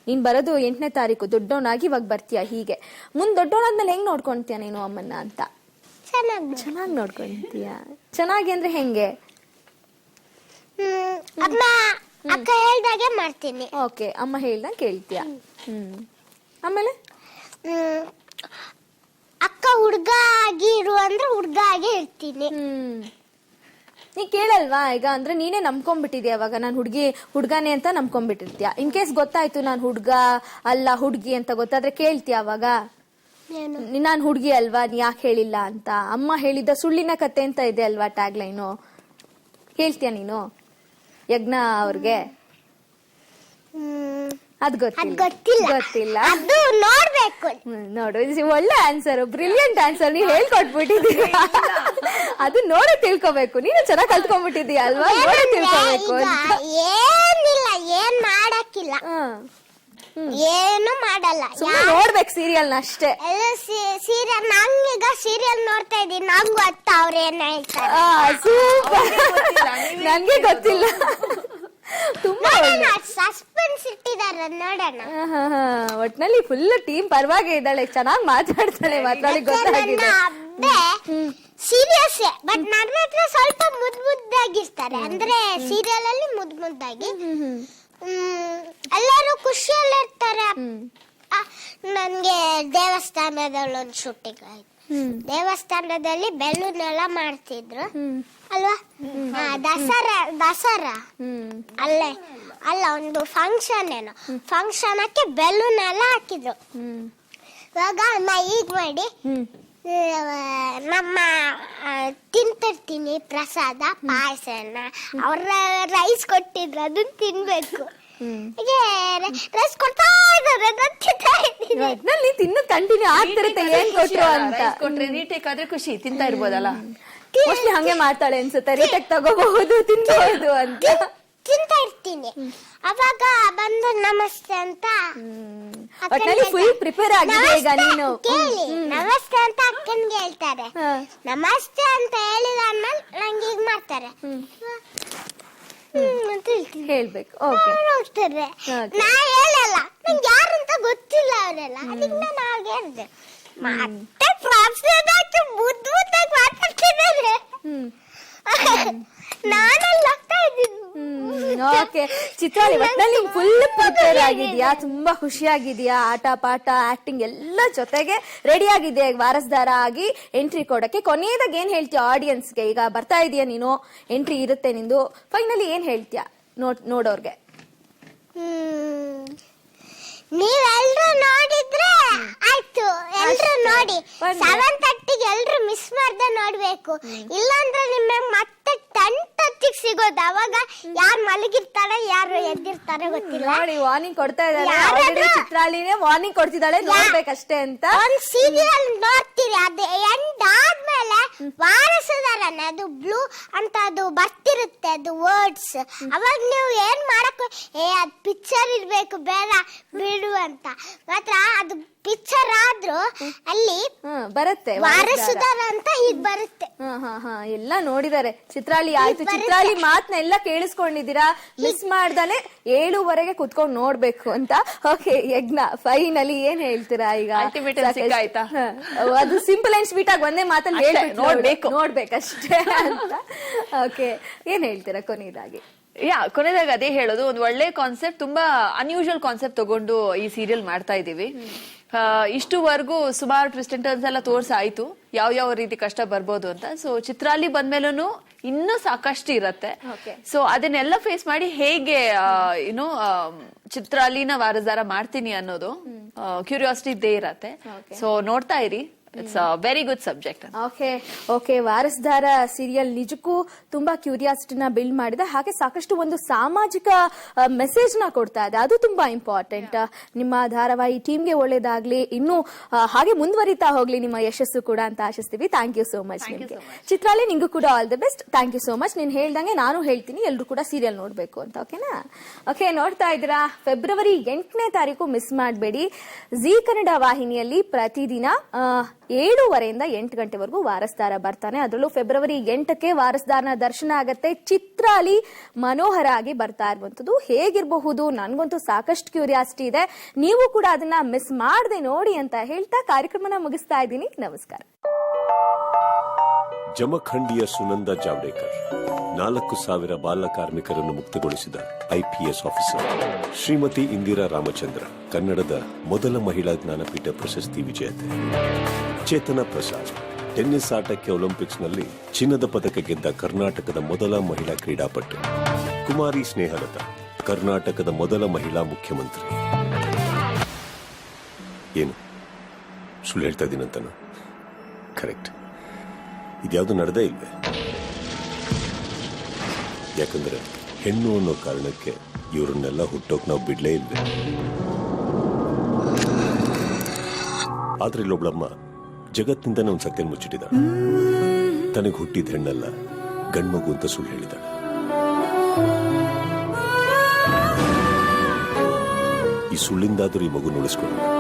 ನೀನ್ ಬರೋದು 8ನೇ ತಾರೀಕು, ದೊಡ್ಡವನಾಗಿ ಇವಾಗ ಬರ್ತೀಯ. ಹೀಗೆ ಮುಂದ್ ದೊಡ್ಡವನಾದ್ಮೇಲೆ ಹೆಂಗ್ ನೋಡ್ಕೊಂತೀಯ ನೀನು ಅಮ್ಮನ್ನ ಅಂತ? ಚೆನ್ನಾಗಿ ನೋಡ್ಕೊಂತೀಯ. ಚೆನ್ನಾಗಿ ಅಂದ್ರೆ ಹೆಂಗೆ? ಅಕ್ಕ ಹೇಳ್ದಾಗೆ ಮಾಡ್ತೀನಿ. ಓಕೆ, ಅಮ್ಮ ಹೇಳ್ದಂಗೆ ಕೇಳ್ತೀಯ. ಆಮೇಲೆ ಅಕ್ಕ ಹುಡ್ಗ ಆಗಿ ಇರು ಅಂದ್ರೆ ಹುಡ್ಗ ಆಗಿ ಇರ್ತೀನಿ. ನೀ ಕೇಳಲ್ವಾ ಈಗ? ಅಂದ್ರೆ ನೀನೇ ನಂಬ್ಕೊಂಡ್ಬಿಟ್ಟಿದ್ಯಾ ಅವಾಗ ನಾನು ಹುಡ್ಗಾನೆ ಅಂತ ನಂಬ್ಕೊಂಡ್ಬಿಟ್ಟಿರ್ತೀಯ. ಇನ್ ಕೇಸ್ ಗೊತ್ತಾಯ್ತು ನಾನು ಹುಡ್ಗ ಅಲ್ಲ ಹುಡ್ಗಿ ಅಂತ ಗೊತ್ತಾದ್ರೆ ಕೇಳ್ತೀಯ ಅವಾಗ? ನಾನ್ ಹುಡ್ಗಿ ಅಲ್ವಾ, ನೀ ಯಾಕೆ ಹೇಳಿಲ್ಲ ಅಂತ? ಅಮ್ಮ ಹೇಳಿದ್ದ ಸುಳ್ಳಿನ ಕತೆ ಅಂತ ಇದೆ ಅಲ್ವಾ ಟ್ಯಾಗ್ ಲೈನು, ಹೇಳ್ತೀಯ ನೀನು ಯಜ್ಞ ಅವ್ರಿಗೆ? ಅದ್ ಗೊತ್ತಿಲ್ಲ. ಅದು ನೋಡ್ಬೇಕು. ನೋಡು, ಒಳ್ಳೆ ಆನ್ಸರ್, ಬ್ರಿಲಿಯಂಟ್ ಆನ್ಸರ್. ನೀವ್ ಹೇಳ್ಕೊಟ್ಬಿಟ್ಟಿದೀಯ. ಅದು ನೋಡ ತಿಳ್ಕೊಬೇಕು. ನೀನು ಚೆನ್ನಾಗಿ ಕಲ್ತ್ಕೊಂಡ್ಬಿಟ್ಟಿದೀಯ ಅಲ್ವಾ? ನೋಡ ತಿಳ್ಕೊಬೇಕು. ಏನಿಲ್ಲ, ಏನ್ ಮಾಡಕ್ಕಿಲ್ಲ, ಏನು ಮಾಡಲ್ಲ. ನೋಡ್ಬೇಕು ಸೀರಿಯಲ್ ಅಷ್ಟೇ. ಸೀರಿಯಲ್ ನಂಗೀಗ ಸೀರಿಯಲ್ ನೋಡ್ತಾ ಇದೀನಿ, ನಂಗೂ ಗೊತ್ತ ಅವ್ರ ಏನ್ ಹೇಳ್ತಾರೆ. ಸೂಪರ್. ನನ್ಗೆ ಗೊತ್ತಿಲ್ಲ. ತುಂಬಾ ಸಸ್ಪೆನ್ಸ್ ಇಟ್ಟಿದಾರ, ನೋಡೋಣ. ಒಟ್ನಲ್ಲಿ ಫುಲ್ ಟೀಮ್ ಪರವಾಗಿ ಇದ್ದಾಳೆ, ಚೆನ್ನಾಗಿ ಮಾತಾಡ್ತಾಳೆ. ಮಾತಾಡಿ ಗೊತ್ತಾಗಿದೆ. ಸೀರಿಯಸ್, ಬಟ್ ನನ್ನ ಹತ್ರ ಸ್ವಲ್ಪ ಮುದ್ದಾಗಿರ್ತಾರೆ. ಅಂದ್ರೆ ಸೀರಿಯಲ್ ಅಲ್ಲಿ ಮುದ್ದಾಗಿ ಎಲ್ಲರೂ ಖುಷಿಯಲ್ಲಿರ್ತಾರೆ. ನನ್ಗೆ ದೇವಸ್ಥಾನದಲ್ಲಿ ಒಂದು ಶೂಟಿಂಗ್ ಆಯ್ತು. ದೇವಸ್ಥಾನದಲ್ಲಿ ಬೆಲೂನ್ ಎಲ್ಲ ಮಾಡ್ತಿದ್ರು ಅಲ್ವಾ? ದಸರಾ ಅಲ್ಲೇ ಅಲ್ಲ, ಒಂದು ಫಂಕ್ಷನ್ ಏನೋ ಫಂಕ್ಷನ್ಕ್ಕೆ ಬೆಲೂನ್ ಎಲ್ಲ ಹಾಕಿದ್ರು. ಇವಾಗ ನಾ ಈಗ ಮಾಡಿ ನಮ್ಮ ತಿಂತಿರ್ತೀನಿ ಪ್ರಸಾದ ಪಾಯಸನ. ಅವ್ರ ರೈಸ್ ಕೊಟ್ಟಿದ್ರು, ಅದನ್ನ ತಿನ್ಬೇಕು. ರೈಸ್ ಕೊಡ್ತಾ ಇದ್ದಾರೆ, ತಿನ್ನು ಕಂಟಿನ್ಯೂ ಆಗ್ತಿರುತ್ತೆ. ಏನ್ ಕೊಟ್ರು ಅಂತ ಕೊಟ್ರೆ ರೀಟೇಕ್ ಆದ್ರೆ ಖುಷಿ, ತಿಂತಾ ಇರ್ಬೋದಲ್ಲ. ಮೋಸ್ಟ್ಲಿ ಹಂಗೆ ಮಾಡ್ತಾಳೆ ಅನ್ಸುತ್ತೆ, ರೀಟೇಕ್ ತಗೋಬಹುದು, ತಿನ್ಬಹುದು ಅಂತ. ತಿಂತಾ ಇರ್ತೀನಿ, ಅವಾಗ ಬಂದು ನಮಸ್ತೆ ಅಂತ. ಒಟ್ನಲ್ಲಿ ಫುಲ್ ಪ್ರಿಪೇರ್ ಆಗಿದೆ ಈಗ ನೀನು. ಕೇಳಿ, ನಮಸ್ತೆ ಅಂತ ಅಕ್ಕನ್ಗೆ ಹೇಳ್ತಾರೆ. ನಮಸ್ತೆ ಅಂತ ಹೇಳಿದಾದ್ಮೇಲೆ ನಂಗೆ ಈಗ ಮಾಡ್ತಾರೆ ಹೇಳ್ಬೇಕು. ನೋಡ್ತಾರೆ, ನಾ ಹೇಳಲ್ಲ, ನಂಗೆ ಯಾರಂತ ಗೊತ್ತಿಲ್ಲ ಅವರೆಲ್ಲ. ಅದಕ್ಕೆ ನಾನು ಹಾಗೆ ಹೇಳಿದೆ. ಮತ್ತೆ ಪ್ರಾಪ್ಸ್ದಾಗಿ ಮುದ್ದಾಗಿ ಮಾತಾಡ್ತಿದ್ದಾರೆ, ನಾನಲ್ಲಿ ಆಗ್ತಾ ಇದ್ದೀನಿ. ಓಕೆ ಚಿತ್ರಾಲಿ, ಒಟ್ನಲ್ಲಿ ಫುಲ್ ಪ್ರಿಪೇರ್ ಆಗಿದ್ಯಾ, ತುಂಬಾ ಖುಷಿಯಾಗಿದ್ಯಾ, ಆಟ ಪಾಠ ಆಕ್ಟಿಂಗ್ ಎಲ್ಲ ಜೊತೆಗೆ ರೆಡಿ ಆಗಿದ್ಯಾ ವಾರಸ್ದಾರ ಆಗಿ ಎಂಟ್ರಿ ಕೊಡಕ್ಕೆ. ಕೊನೆಯದಾಗ ಏನ್ ಹೇಳ್ತೀಯ ಆಡಿಯನ್ಸ್ಗೆ? ಈಗ ಬರ್ತಾ ಇದೀಯ ನೀನು, ಎಂಟ್ರಿ ಇರುತ್ತೆ ನಿಂದು, ಫೈನಲಿ ಏನ್ ಹೇಳ್ತೀಯ ನೋಡೋರ್ಗೆ? ನೀವೆಲ್ರು ನೋಡಿದ್ರೆ ಆಯ್ತು, ಎಲ್ರು ನೋಡಿ. 7:30 ಎಲ್ರು ಮಿಸ್ ಮಾಡ್ದೆ ನೋಡ್ಬೇಕು, ಇಲ್ಲಾಂದ್ರೆ ನಿಮಗೆ ಮತ್ತೆ 10:30 ಸಿಗೋದು. ಅವಾಗ ಯಾರು ಮಲಗಿರ್ತಾರೆ ಯಾರು ಎದ್ದಿರ್ತಾರೆ ಗೊತ್ತಿಲ್ಲ. ನೋಡಿ ವಾರ್ನಿಂಗ್ ಕೊಡ್ತಾ ಇದ್ದಾರೆ, ಚಿತ್ರಾಲಿನೇ ವಾರ್ನಿಂಗ್ ಕೊಡ್ತಿದ್ದಾಳೆ, ನೋಡ್ಬೇಕಷ್ಟೇ ಅಂತ. ಒಂದ್ ಸೀರಿಯಲ್ ನೋಡ್ತೀರಿ, ಅದು ಎಂಡ್ ಆದ್ಮೇಲೆ ವಾರಸದಾರನೆ ಅದು ಬ್ಲೂ ಅಂತ ಅದು ಬರ್ತಿರುತ್ತೆ, ಅದು ವರ್ಡ್ಸ್. ಅವಾಗ ನೀವು ಏನ್ ಮಾಡಕ್ ಅದ್ ಪಿಕ್ಚರ್ ಇರ್ಬೇಕು, ಬೇಡ ಬಿಡು ಅಂತ. ಮಾತ್ರ ಅದು ಪಿಕ್ಚರ್ ಆದ್ರೂ ಅಲ್ಲಿ ಬರುತ್ತೆ ವಾರಸುದಾರ ಅಂತ ಈಗ ಬರುತ್ತೆ. ಎಲ್ಲ ನೋಡಿದ್ದಾರೆ ಚಿತ್ರಾಲಿ. ಆಯ್ತು, ಚಿತ್ರಾಲಿ ಮಾತನ್ನ ಎಲ್ಲ ಕೇಳಿಸ್ಕೊಂಡಿದ್ದೀರಾ, ಮಿಸ್ ಮಾಡ್ದಾನೆ 7:00 ಕುತ್ಕೊಂಡು ನೋಡ್ಬೇಕು ಅಂತ. ಓಕೆ ಯಜ್ಞ, ಫೈನಲಿ ಏನ್ ಹೇಳ್ತೀರಾ ಈಗ? ಆಯ್ತಾ? ಅದು ಸಿಂಪಲ್ ಅಂಡ್ ಸ್ವೀಟ್ ಆಗಿ ಒಂದೇ ಮಾತಲ್ಲಿ ಹೇಳ್ಬೇಕು, ನೋಡ್ಬೇಕಷ್ಟೇ ಅಂತ. ಓಕೆ, ಏನ್ ಹೇಳ್ತೀರಾ ಕೊನೆಯದಾಗಿ? ಕೊನೆದಾಗ ಅದೇ ಹೇಳೋದು, ಒಂದು ಒಳ್ಳೆ ಕಾನ್ಸೆಪ್ಟ್, ತುಂಬಾ ಅನ್ಯೂಶುವಲ್ ಕಾನ್ಸೆಪ್ಟ್ ತಗೊಂಡು ಈ ಸೀರಿಯಲ್ ಮಾಡ್ತಾ ಇದೀವಿ. ಇಷ್ಟುವರೆಗೂ ಸುಮಾರು ಟ್ವಿಸ್ಟ್ ಅಂಡ್ ಟರ್ನ್ಸ್ ಎಲ್ಲ ತೋರ್ಸಾಯ್ತು, ಯಾವ ರೀತಿ ಕಷ್ಟ ಬರ್ಬೋದು ಅಂತ. ಸೊ ಚಿತ್ರಾಲಿ ಬಂದ್ಮೇಲೂ ಇನ್ನೂ ಸಾಕಷ್ಟು ಇರತ್ತೆ. ಸೊ ಅದನ್ನೆಲ್ಲ ಫೇಸ್ ಮಾಡಿ ಹೇಗೆ ಚಿತ್ರಾಲಿನ ವಾರಸ್ದಾರ ಮಾಡ್ತೀನಿ ಅನ್ನೋದು ಕ್ಯೂರಿಯಾಸಿಟಿ ಇದ್ದೇ ಇರತ್ತೆ. ಸೊ ನೋಡ್ತಾ ಇರಿ, it's a very good subject. Okay Varasdaara serial ನಿಜಕ್ಕೂ ತುಂಬಾ ಕ್ಯೂರಿಯಾಸಿಟಿನ ಬಿಲ್ಡ್ ಮಾಡಿದೆ, ಹಾಗೆ ಸಾಕಷ್ಟು ಒಂದು ಸಾಮಾಜಿಕ ಮೆಸೇಜ್ ನ ಕೊಡ್ತಾ ಇದೆ, ಅದು ತುಂಬಾ ಇಂಪಾರ್ಟೆಂಟ್. ನಿಮ್ಮ ಧಾರಾವಾಹಿ ಟೀಮ್ಗೆ ಒಳ್ಳೇದಾಗ್ಲಿ, ಇನ್ನು ಹಾಗೆ ಮುಂದುವರಿತಾ ಹೋಗ್ಲಿ ನಿಮ್ಮ ಯಶಸ್ಸು ಕೂಡ ಅಂತ ಆಶಿಸ್ತೀವಿ. ಥ್ಯಾಂಕ್ ಯು ಸೋ ಮಚ್ ನಿಮ್ಗೆ. ಚಿತ್ರಾಲಿ, ನಿಂಗೂ ಕೂಡ all the best. Thank you so much. ನೀನ್ ಹೇಳ್ದಂಗೆ ನಾನು ಹೇಳ್ತೀನಿ, ಎಲ್ರು ಕೂಡ ಸೀರಿಯಲ್ ನೋಡ್ಬೇಕು ಅಂತ. ಓಕೆನಾ? ಓಕೆ, ನೋಡ್ತಾ ಇದ್ದೀರಾ, ಫೆಬ್ರವರಿ 8ನೇ ತಾರೀಕು ಮಿಸ್ ಮಾಡಬೇಡಿ. ಜೀ ಕನ್ನಡ ವಾಹಿನಿಯಲ್ಲಿ ಪ್ರತಿದಿನ 7:30 8 ಗಂಟೆವರೆಗೂ ವಾರಸ್ದಾರ ಬರ್ತಾನೆ. ಅದರಲ್ಲೂ ಫೆಬ್ರವರಿ 8ಕ್ಕೆ ವಾರಸ್ದಾರನ ದರ್ಶನ ಆಗತ್ತೆ. ಚಿತ್ರಾಲಿ ಮನೋಹರ ಆಗಿ ಬರ್ತಾ ಇರುವಂತದ್ದು ಹೇಗಿರಬಹುದು? ನನ್ಗಂತೂ ಸಾಕಷ್ಟು ಕ್ಯೂರಿಯಾಸಿಟಿ ಇದೆ, ನೀವು ಕೂಡ ಅದನ್ನ ಮಿಸ್ ಮಾಡದೆ ನೋಡಿ ಅಂತ ಹೇಳ್ತಾ ಕಾರ್ಯಕ್ರಮನ ಮುಗಿಸ್ತಾ ಇದ್ದೀನಿ. ನಮಸ್ಕಾರ. ಜಮಖಂಡಿಯ ಸುನಂದ ಜಾವಡೇಕರ್ 4,000 ಬಾಲ ಕಾರ್ಮಿಕರನ್ನು ಮುಕ್ತಗೊಳಿಸಿದ IPS ಆಫೀಸರ್. ಶ್ರೀಮತಿ ಇಂದಿರಾ ರಾಮಚಂದ್ರ ಕನ್ನಡದ ಮೊದಲ ಮಹಿಳಾ ಜ್ಞಾನಪೀಠ ಪ್ರಶಸ್ತಿ ವಿಜೇತೆ. ಚೇತನ ಪ್ರಸಾದ್ ಟೆನ್ನಿಸ್ ಆಟಕ್ಕೆ ಒಲಿಂಪಿಕ್ಸ್ನಲ್ಲಿ ಚಿನ್ನದ ಪದಕ ಗೆದ್ದ ಕರ್ನಾಟಕದ ಮೊದಲ ಮಹಿಳಾ ಕ್ರೀಡಾಪಟು. ಕುಮಾರಿ ಸ್ನೇಹಲತಾ ಕರ್ನಾಟಕದ ಮೊದಲ ಮಹಿಳಾ ಮುಖ್ಯಮಂತ್ರಿ. ಏನು ಸುಳ್ಳು ಹೇಳ್ತಾ ಇದ್ದೀನಂತನೂ? ಕರೆಕ್ಟ್. ಇದ್ಯಾವುದು ನಡೆದೇ ಇಲ್ವೇ? ಯಾಕಂದ್ರೆ ಹೆಣ್ಣು ಅನ್ನೋ ಕಾರಣಕ್ಕೆ ಇವರನ್ನೆಲ್ಲ ಹುಟ್ಟೋಕ್ ನಾವು ಬಿಡ್ಲೇ ಇಲ್ವೇ. ಆದ್ರೆ ಇಲ್ಲೊಬ್ಳಮ್ಮ ಜಗತ್ತಿನಿಂದನೇ ಒಂದು ಸತ್ಯ ಮುಚ್ಚಿಟ್ಟಿದ್ದಾಳೆ. ತನಗೆ ಹುಟ್ಟಿದ ಹೆಣ್ಣಲ್ಲ, ಗಂಡ್ಮಗು ಅಂತ ಸುಳ್ಳು ಹೇಳಿದಾಳೆ. ಈ ಸುಳ್ಳಿಂದಾದ್ರೂ ಈ ಮಗು ಉಳಿಸ್ಕೊಂಡು